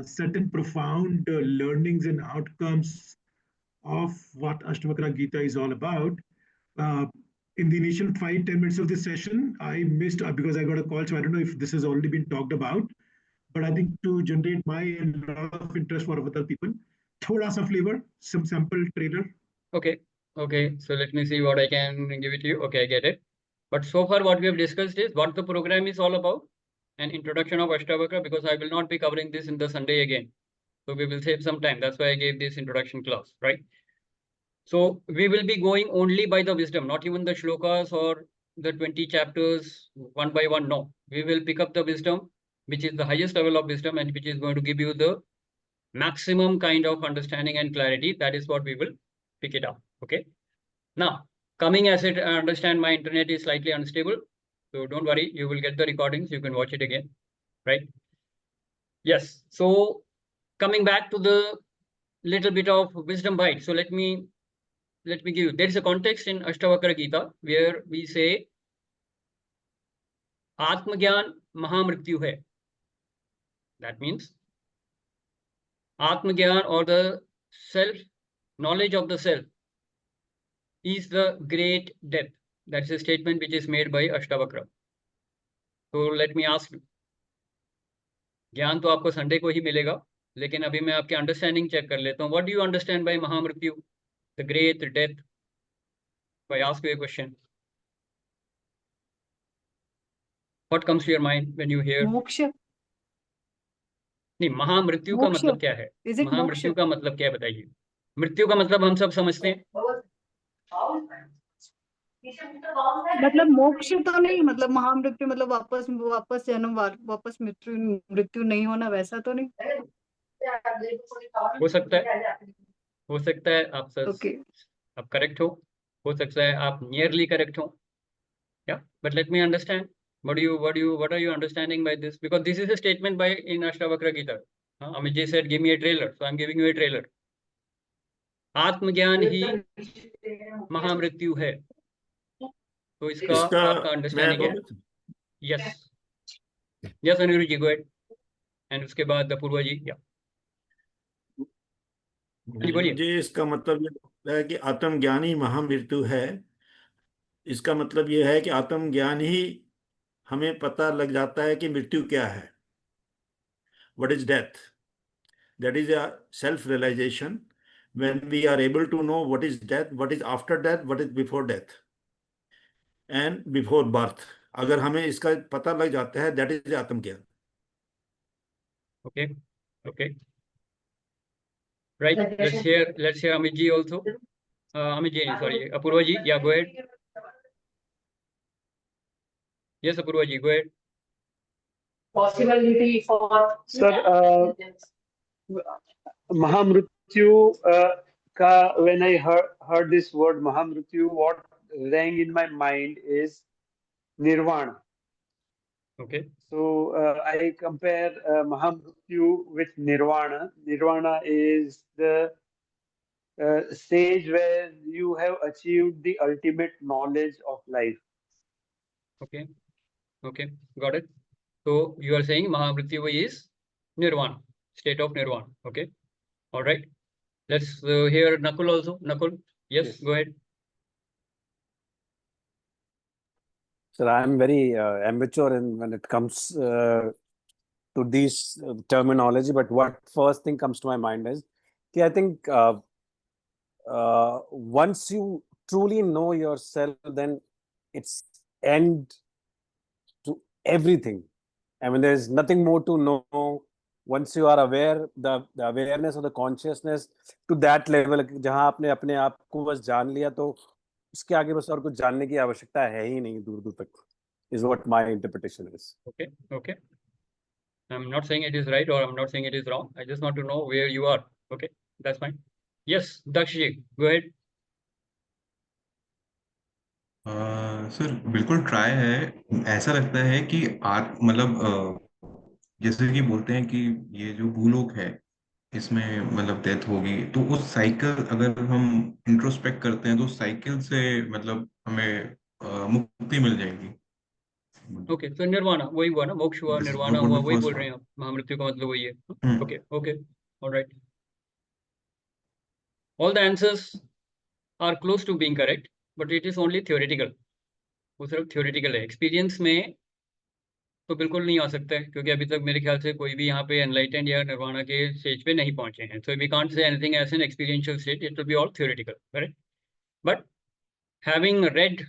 certain profound learnings and outcomes of what Ashtavakra Gita is all about. In the initial 5-10 minutes of this session, I missed because I got a call, so I don't know if this has already been talked about. But I think to generate my and a lot of interest for other people, thoda sa flavor, some sample trailer. Okay. So let me see what I can give it to you. Okay, I get it. But so far what we have discussed is what the program is all about, an introduction of Ashtavakra, because I will not be covering this in the Sunday again. So we will save some time. That's why I gave this introduction class, right? So we will be going only by the wisdom, not even the shlokas or the 20 chapters one by one. No, we will pick up the wisdom, which is the highest level of wisdom and which is going to give you the maximum kind of understanding and clarity. That is what we will pick it up. Okay. Now, coming as it, I understand my internet is slightly unstable. So don't worry, you will get the recordings. You can watch it again, right? Yes. So coming back to the little bit of wisdom bite. So let me give you, there is a context in Ashtavakra Gita where we say Atmagyan Mahamrityu hai. That means Atmagyan or the self, knowledge of the self is the great death. That is a statement which is made by Ashtavakra. So let me ask you, ज्ञान तो आपको Sunday को ही मिलेगा, लेकिन अभी मैं आपके understanding check कर लेता हूँ. What do you understand by Mahamrityu, the great death? If I ask you a question, what comes to your mind when you hear? मोक्ष. नहीं, महामृत्यु का मतलब क्या है? महामृत्यु का मतलब क्या है बताइए? मृत्यु का मतलब हम सब समझते हैं. मतलब मोक्ष तो नहीं, मतलब महामृत्यु मतलब वापस जन्म, वापस मृत्यु नहीं होना, वैसा तो नहीं. हो सकता है आप आप करेक्ट हो सकता है आप नियरली करेक्ट हो. Yeah, but let me understand. What are you understanding by this? Because this is a statement by in Ashtavakra Gita. Amit ji said, give me a trailer, so I'm giving you a trailer. आत्मज्ञान ही महामृत्यु है. तो इसका आपका understanding है? Yes Anirudh ji, go ahead. And उसके बाद अपूर्वा जी. या बोलिए. मुझे इसका मतलब कि आत्मज्ञान ही महामृत्यु है, इसका मतलब यह है कि आत्मज्ञान ही हमें पता लग जाता है कि मृत्यु क्या है, what is death. That is a self-realization. When we are able to know what is death, what is after death, what is before death, and before birth. अगर हमें इसका पता लग जाता है, that is आत्मज्ञान. Okay, okay, right. Let's hear Amit ji also. Amit ji, sorry, Apurva ji. Yeah, go ahead. Yes, Apurva ji, go ahead. Possibility for sir. Mahamrityu when I heard this word Mahamrityu, what rang in my mind is Nirvana. Okay. So I compare Mahamrityu with Nirvana. Nirvana is the stage where you have achieved the ultimate knowledge of life. Okay. Okay. Got it. So you are saying Mahamrityu is Nirvana, state of Nirvana. Okay. All right. Let's hear Nakul also. Nakul, yes, go ahead. Sir, I'm very amateur when it comes to these terminology, but what first thing comes to my mind is, I think once you truly know yourself, then it's end to everything. I mean, there's nothing more to know. Once you are aware, the awareness or the consciousness to that level, जहाँ आपने अपने आप को बस जान लिया, तो उसके आगे बस और कुछ जानने की आवश्यकता है ही नहीं दूर दूर तक, is what my interpretation is. Okay, okay. I'm not saying it is right or I'm not saying it is wrong. I just want to know where you are. Okay, that's fine. Yes, Dakshi, go ahead. Sir बिल्कुल try है. ऐसा लगता है कि मतलब जैसे कि बोलते हैं कि ये जो भूलोक है, इसमें मतलब डेथ होगी, तो उस साइकिल अगर हम इंट्रोस्पेक्ट करते हैं तो साइकिल से मतलब हमें मुक्ति मिल जाएगी. ओके, तो निर्वाणा वही हुआ ना, मोक्ष हुआ, निर्वाणा हुआ, वही बोल रहे हैं आप. महामृत्यु का मतलब वही है. Okay okay, alright. All the answers are close to being correct, but it is only theoretical. वो सिर्फ थ्योरेटिकल है. एक्सपीरियंस में तो बिल्कुल नहीं आ सकता है, क्योंकि अभी तक मेरे ख्याल से कोई भी यहाँ पे एनलाइटेंड या निर्वाणा के स्टेज पे नहीं पहुंचे हैं. So we can't say anything as an experiential state. It will be all theoretical, correct. But having read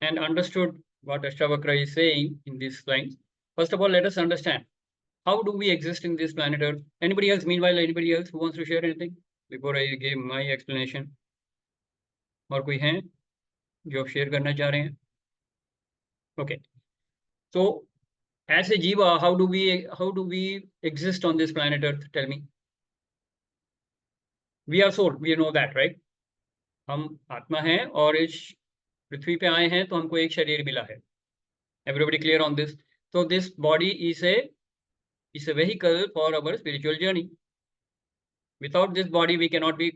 and understood what Ashtavakra is saying in these lines, first of all, let us understand how do we exist in this planet Earth. Anybody else, meanwhile, anybody else who wants to share anything before I give my explanation? और कोई हैं जो आप share करना चाह रहे हैं? Okay, so as a jiva, how do we exist on this planet Earth? Tell me. We are soul, we know that, right? हम आत्मा हैं और इस पृथ्वी पे आए हैं, तो हमको एक शरीर मिला है. Everybody clear on this? So this body is a vehicle for our spiritual journey. Without this body, we cannot be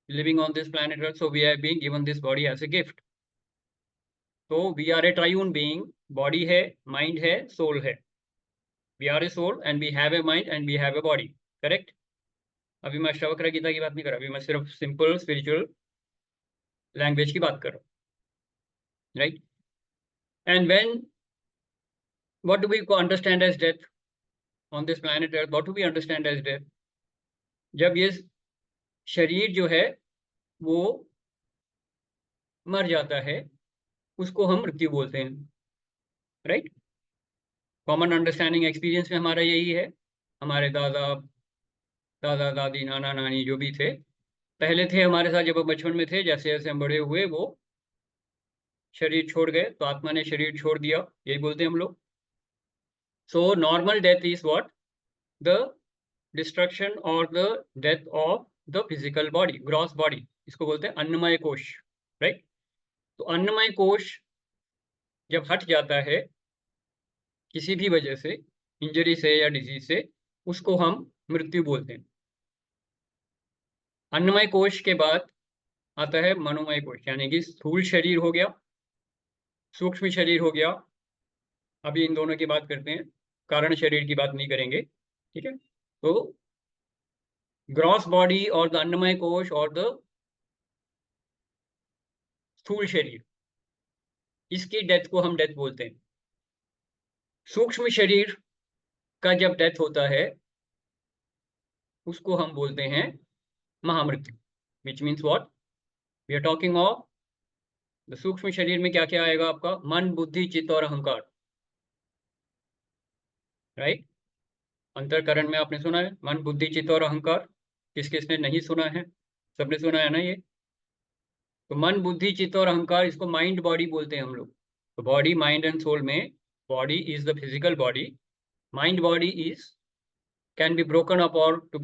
living on this planet Earth. So we are being given this body as a gift. So we are a triune being. Body है, mind है, soul है. We are a soul and we have a mind and we have a body. Correct? अभी मैं अष्टावक्र गीता की बात नहीं कर रहा. अभी मैं सिर्फ सिंपल स्पिरिचुअल लैंग्वेज की बात कर रहा हूँ. Right? And what do we understand as death on this planet Earth? What do we understand as death? जब ये शरीर जो है वो मर जाता है, उसको हम मृत्यु बोलते हैं. राइट? कॉमन अंडरस्टैंडिंग एक्सपीरियंस में हमारा यही है. हमारे दादा दादी, नाना नानी जो भी थे, पहले थे हमारे साथ जब हम बचपन में थे. जैसे जैसे हम बड़े हुए, वो शरीर छोड़ गए, तो आत्मा ने शरीर छोड़ दिया, यही बोलते हैं हम लोग. So normal death is what? The destruction और the death of the physical body, gross body. इसको बोलते हैं अन्नमय कोश. राइट? तो अन्नमय कोश जब हट जाता है किसी भी वजह से, इंजरी से या डिजीज से, उसको हम मृत्यु बोलते हैं. अन्नमय कोश के बाद आता है मनोमय कोश, यानी कि स्थूल शरीर हो गया, सूक्ष्म शरीर हो गया. अभी इन दोनों की बात करते हैं, कारण शरीर की बात नहीं करेंगे. ठीक है? तो ग्रॉस बॉडी और द अन्नमय कोश और द स्थूल शरीर, इसकी डेथ को हम डेथ बोलते हैं। सूक्ष्म शरीर का जब डेथ होता है उसको हम बोलते हैं महामृत्यु, which means what, we are talking of the sukshma sharir में क्या क्या आएगा आपका, मन, बुद्धि, चित्त और अहंकार, राइट। अंतरकरण में आपने सुना है मन, बुद्धि, चित्त और अहंकार, किस किसने नहीं सुना है, सबने सुना है ना ये। तो मन, बुद्धि, चित्त और अहंकार, इसको माइंड बॉडी बोलते हैं हम लोग। तो बॉडी, माइंड एंड सोल में body is the physical body, mind body is can be broken up, or to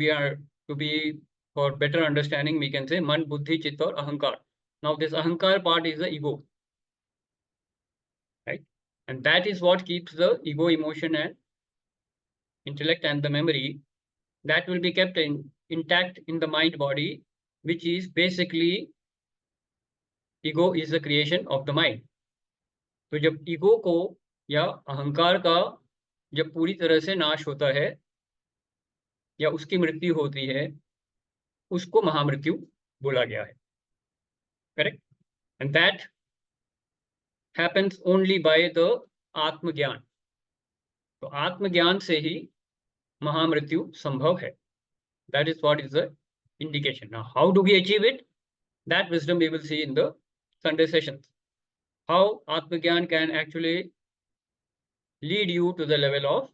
be for better understanding we can say man, buddhi, chitta or ahankar. Now this ahankar part is the ego, right, and that is what keeps the ego, emotion and intellect and the memory, that will be kept intact in the mind body, which is basically ego is the creation of the mind. तो जब ego को या अहंकार का जब पूरी तरह से नाश होता है या उसकी मृत्यु होती है, उसको महामृत्यु बोला गया है, correct. And that happens only by the atmagyan. तो आत्मज्ञान से ही महामृत्यु संभव है, that is what is the indication. Now how do we achieve it, that wisdom we will see in the Sunday sessions, how atmagyan can actually lead you to the level of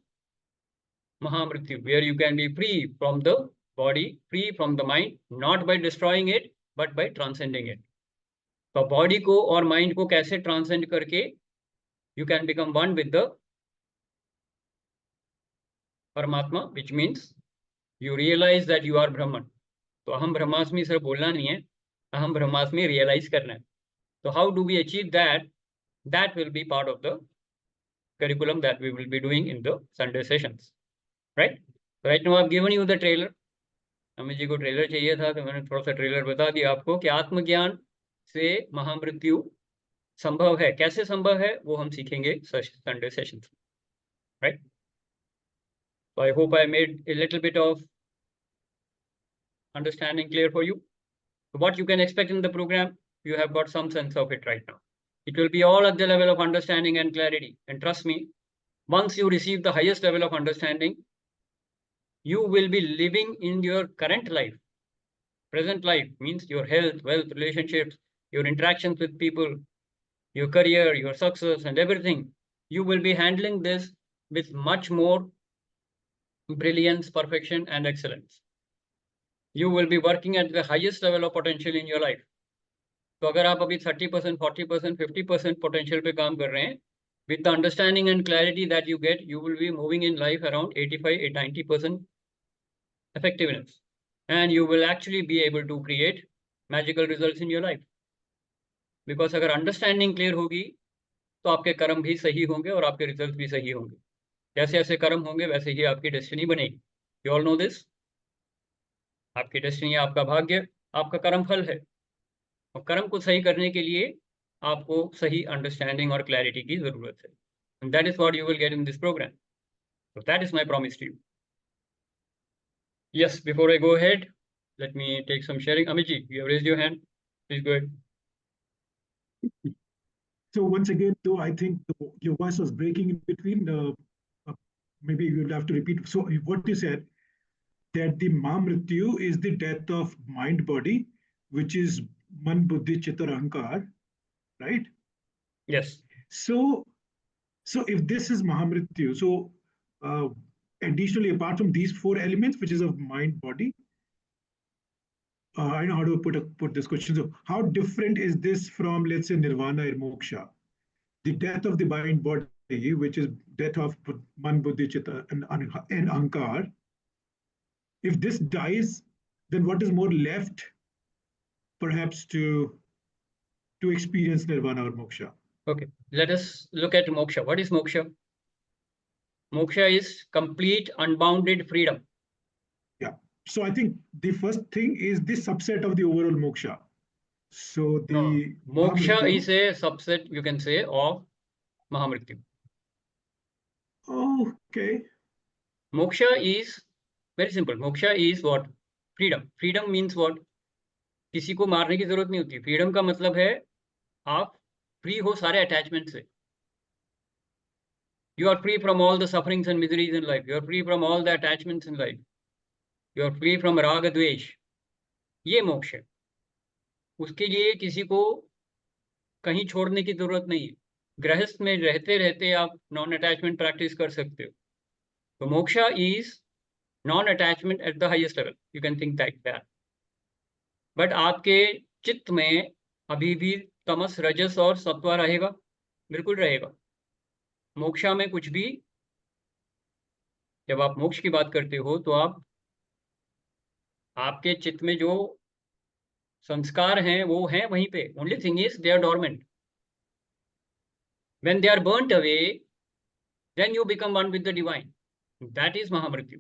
Mahamrityu, where you can be free from the body, free from the mind, not by destroying it, but by transcending it. तो body को और mind को कैसे transcend करके you can become one with the परमात्मा, which means you realize that you are Brahman. तो अहम ब्रह्मास्मि सिर्फ बोलना नहीं है, अहम ब्रह्मास्मि रियलाइज करना है. So how do we achieve that? That will be part of the curriculum that we will be doing in the Sunday sessions. Right? Right now I've given you the trailer. Amit ji को trailer चाहिए था तो मैंने थोड़ा सा trailer बता दिया आपको कि आत्मज्ञान से महामृत्यु संभव है. कैसे संभव है वो हम सीखेंगे Sunday session. Right. So I hope I made a little bit of understanding clear for you. So what you can expect in the program, you have got some sense of it right now. It will be all at the level of understanding and clarity. And trust me, once you receive the highest level of understanding, you will be living in your current life. Present life means your health, wealth, relationships, your interactions with people, your career, your success and everything. You will be handling this with much more brilliance, perfection and excellence. You will be working at the highest level of potential in your life. तो अगर आप अभी 30%, 40%, 50% potential पे काम कर रहे हैं, with the understanding and clarity that you get, you will be moving in life around 85-90% effectiveness, and you will actually be able to create magical results in your life. Because अगर understanding clear होगी तो आपके कर्म भी सही होंगे और आपके रिजल्ट भी सही होंगे. जैसे जैसे कर्म होंगे वैसे ही आपकी डेस्टिनी बनेगी. You all know this. आपकी डेस्टिनी, आपका भाग्य, आपका कर्म फल है. और कर्म को सही करने के लिए आपको सही अंडरस्टैंडिंग और क्लैरिटी की जरूरत है. And that is what you will get in this program. So that is my promise to you. Yes, before I go ahead, let me take some sharing. Amiji, you have raised your hand. Please go ahead. So once again, though, I think your voice was breaking in between. Maybe you'll have to repeat. So what you said, that the Mamrityu is the death of mind body, which is Man, Buddhi, Chitta, Ahankar, right? Yes. So if this is Mahamrityu, so additionally, apart from these four elements, which is of mind, body, I know how to put this question. So how different is this from, let's say, nirvana or moksha? The death of the mind body, which is death of Man, Buddhi, Chitta, and Ahankar. If this dies, then what is more left, perhaps, to experience nirvana or moksha? Okay, let us look at moksha. What is moksha? Moksha is complete unbounded freedom. Yeah. So I think the first thing is the subset of the overall moksha. So the moksha is a subset, you can say, of Mahamrityu. Okay. Moksha is very simple. Moksha is what? Freedom. Freedom means what? किसी को मारने की जरूरत नहीं होती. Freedom का मतलब है आप फ्री हो सारे अटैचमेंट से. You are free from all the sufferings and miseries in life. You are free from all the attachments in life. You are free from raga dvesh. ये मोक्ष है. उसके लिए किसी को कहीं छोड़ने की जरूरत नहीं है. गृहस्थ में रहते रहते आप नॉन अटैचमेंट प्रैक्टिस कर सकते हो. तो moksha is non attachment at the highest level. You can think that. But आपके चित्त में अभी भी तमस, रजस और सत्व रहेगा. बिल्कुल रहेगा. मोक्षा में कुछ भी, जब आप मोक्ष की बात करते हो तो आपके चित्त में जो संस्कार हैं वो हैं वहीं पे. Only thing is they are dormant. When they are burnt away, then you become one with the divine. That is mahamrityu.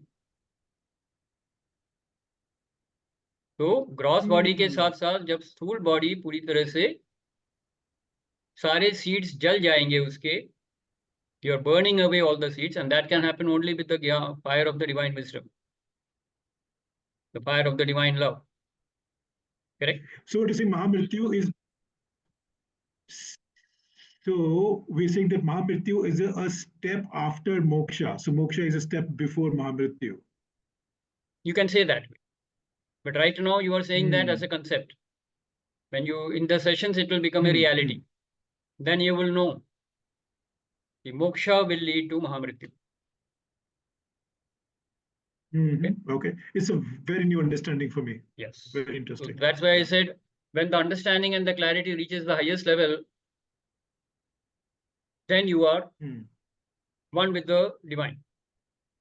तो ग्रॉस बॉडी के साथ साथ जब स्थूल बॉडी पूरी तरह से सारे सीड्स जल जाएंगे उसके, you are burning away all the seeds, and that can happen only with the fire of the divine wisdom, the fire of the divine love. Correct? So to say Mahamrityu is, so we're saying that Mahamrityu is a step after moksha. So moksha is a step before Mahamrityu. You can say that way. But right now you are saying that as a concept. When you, in the sessions, it will become a reality. Then you will know the moksha will lead to Mahamrityu. Okay. It's a very new understanding for me. Yes. Very interesting. So that's why I said, when the understanding and the clarity reaches the highest level, then you are one with the divine.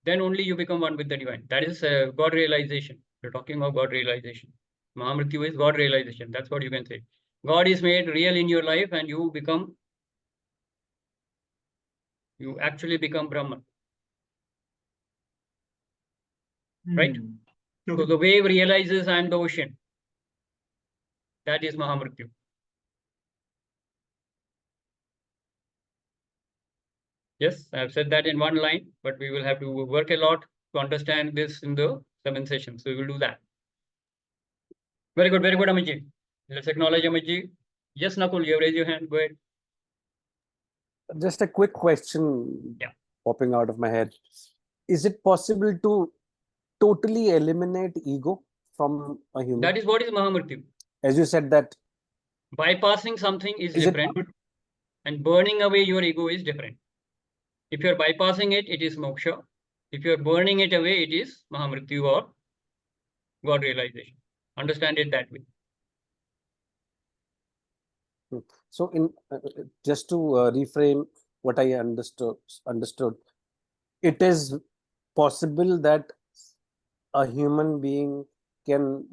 Then only you become one with the divine. That is God realization. We're talking about God realization. Mahamrityu is God realization. That's what you can say. God is made real in your life and you actually become Brahman. Right? Okay. So the wave realizes I am the ocean. That is Mahamrityu. Yes, I have said that in one line, but we will have to work a lot to understand this in the 7 sessions. So we will do that. Very good, Amit. Let's acknowledge Amit. Yes, Nakul, you raise your hand. Go ahead. Just a quick question popping out of my head. Is it possible to totally eliminate ego from a human? That is what is Mahamrityu. As you said that bypassing something is different, and burning away your ego is different. If you are bypassing it, it is moksha. If you are burning it away, it is Mahamrityu or God realization. Understand it that way. So, in just to reframe what I understood, it is possible that a human being can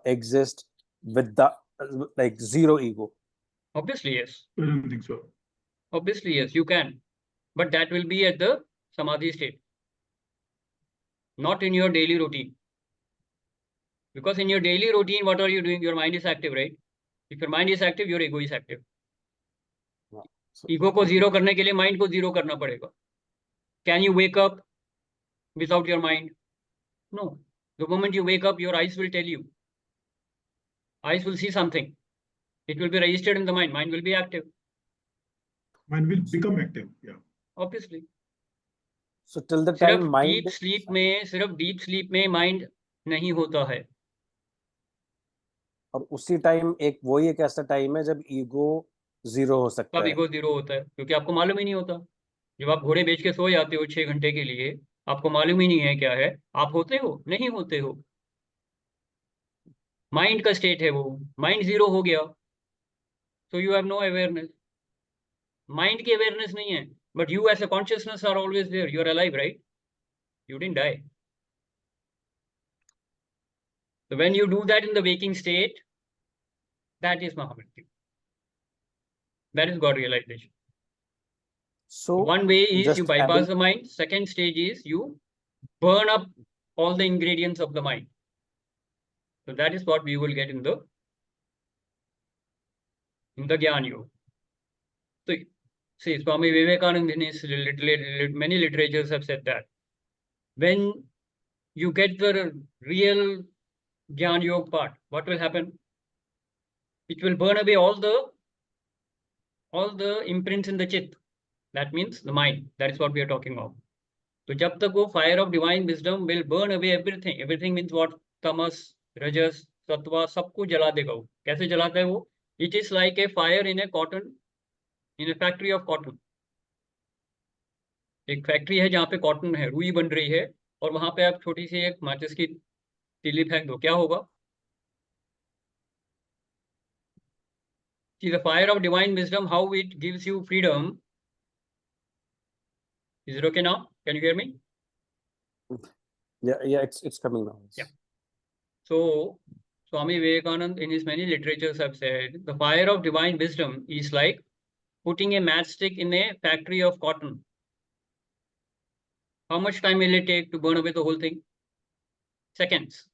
exist with the like zero ego. Obviously, yes. I don't think so. Obviously, yes, you can. But that will be at the samadhi state, not in your daily routine. Because in your daily routine, what are you doing? Your mind is active, right? If your mind is active, your ego is active. Ego को zero करने के लिए mind को zero करना पड़ेगा. Can you wake up without your mind? No. The moment you wake up, your eyes will tell you. Eyes will see something. It will be registered in the mind. Mind will be active. Mind will become active. Yeah. Obviously. So till the time mind सिर्फ deep sleep में mind नहीं होता है. और उसी time एक ऐसा time है जब ईगो जीरो हो सकता है. कब ईगो जीरो होता है? क्योंकि आपको मालूम ही नहीं होता. जब आप घोड़े बेच के सो जाते हो 6 घंटे के लिए, आपको मालूम ही नहीं है क्या है. आप होते हो, नहीं होते हो. माइंड का स्टेट है वो. माइंड जीरो हो गया, so you have no awareness. Mind की अवेयरनेस नहीं है, but you as a consciousness are always there. You are alive, right? You didn't die. So when you do that in the waking state, that is Mahamrityu. That is God realization. So one way is you bypass the mind. Second stage is you burn up all the ingredients of the mind. So that is what we will get in the Jnana Yoga. So see, Swami Vivekananda in his many literatures have said that when you get the real Jnana Yoga part, what will happen? It will burn away all the all the imprints in the chit. That means the mind. That is what we are talking about. So जब तक वो fire of divine wisdom will burn away everything. Everything means what? Tamas, rajas, sattva, सबको जला देगा वो. कैसे जलाता है वो? It is like a fire in a cotton, in a factory of cotton. एक फैक्ट्री है जहाँ पे कॉटन है, रुई बन रही है, और वहां पे आप छोटी सी एक माचिस की तीली फेंक दो, क्या होगा? See, the fire of divine wisdom, how it gives you freedom. Is it okay now? Can you hear me? Yeah, it's coming now. Yeah. So, Swami Vivekananda in his many literatures have said, the fire of divine wisdom is like putting a matchstick in a factory of cotton. How much time will it take to burn away the whole thing? Seconds.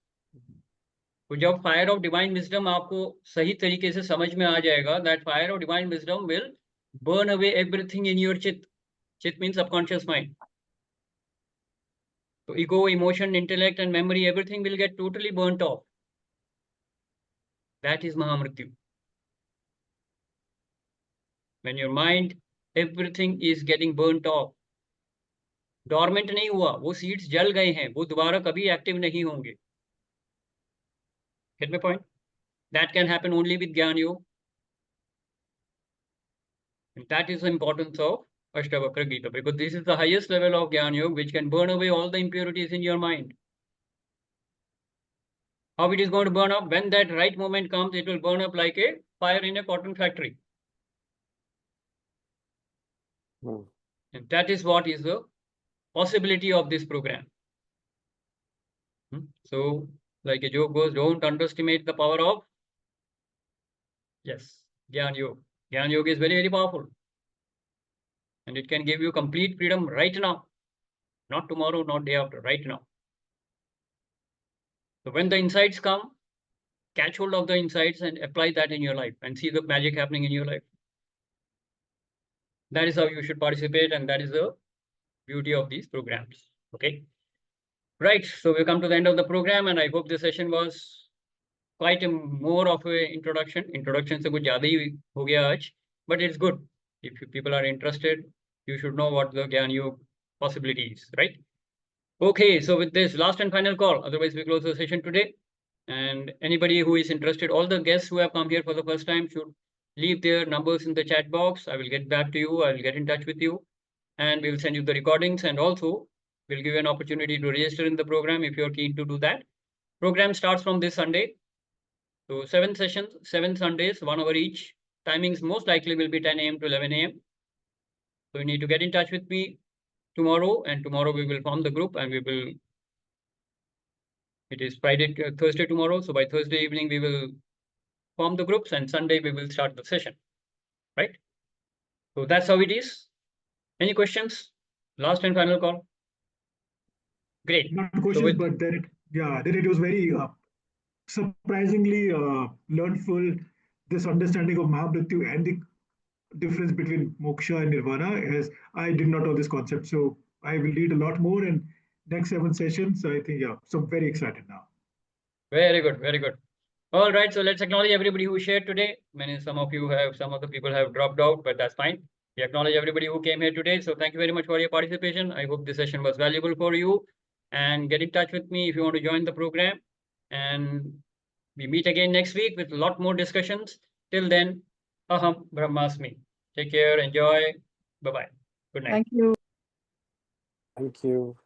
तो जब fire of divine wisdom आपको सही तरीके से समझ में आ जाएगा, that fire of divine wisdom will burn away everything in your chit. Chit means subconscious mind. तो ego, emotion, intellect and memory, everything will get totally burnt off. That is mahamrityu. When your mind, everything is getting burnt off. Dormant नहीं हुआ, वो seeds जल गए हैं, वो दोबारा कभी एक्टिव नहीं होंगे. Get my point? That can happen only with Gyan Yoga. And that is the importance of Ashtavakra Gita, because this is the highest level of Gyan Yoga which can burn away all the impurities in your mind. How it is going to burn up? When that right moment comes, it will burn up like a fire in a cotton factory. And that is what is the possibility of this program. So, like a joke goes, don't underestimate the power of, yes, Gyan Yoga. Gyan Yoga is very, very powerful. And it can give you complete freedom right now. Not tomorrow, not day after, right now. So when the insights come, catch hold of the insights and apply that in your life and see the magic happening in your life. That is how you should participate, and that is the beauty of these programs. Okay. Right, so we come to the end of the program, and I hope this session was quite more of an introduction. Introduction se kuch zyada hi ho gaya aaj, but it's good. If people are interested, you should know what the Gyan Yoga possibility is, right? Okay, so with this last and final call, otherwise we close the session today. And anybody who is interested, all the guests who have come here for the first time should leave their numbers in the chat box. I will get back to you. I will get in touch with you, and we will send you the recordings, and also we'll give you an opportunity to register in the program if you're keen to do that. Program starts from this Sunday. So 7 sessions, 7 Sundays, 1 hour each. Timings most likely will be 10 a.m. to 11 a.m. So you need to get in touch with me tomorrow, and tomorrow we will form the group, and we will, it is Thursday tomorrow. So by Thursday evening, we will form the groups, and Sunday we will start the session, right? So that's how it is. Any questions? Last and final call. Great. Not questions, but then it was very surprisingly learnful, this understanding of Mahamrityu and the difference between moksha and nirvana, as I did not know this concept. So I will read a lot more, and next 7 sessions, I think, so I'm very excited now. Very good, very good. All right, so let's acknowledge everybody who shared today. Some of the people have dropped out, but that's fine. We acknowledge everybody who came here today. So thank you very much for your participation. I hope this session was valuable for you. And get in touch with me if you want to join the program. And we meet again next week with a lot more discussions. Till then, Aham Brahmasmi. Take care, enjoy. Bye-bye. Good night. Thank you. Thank you.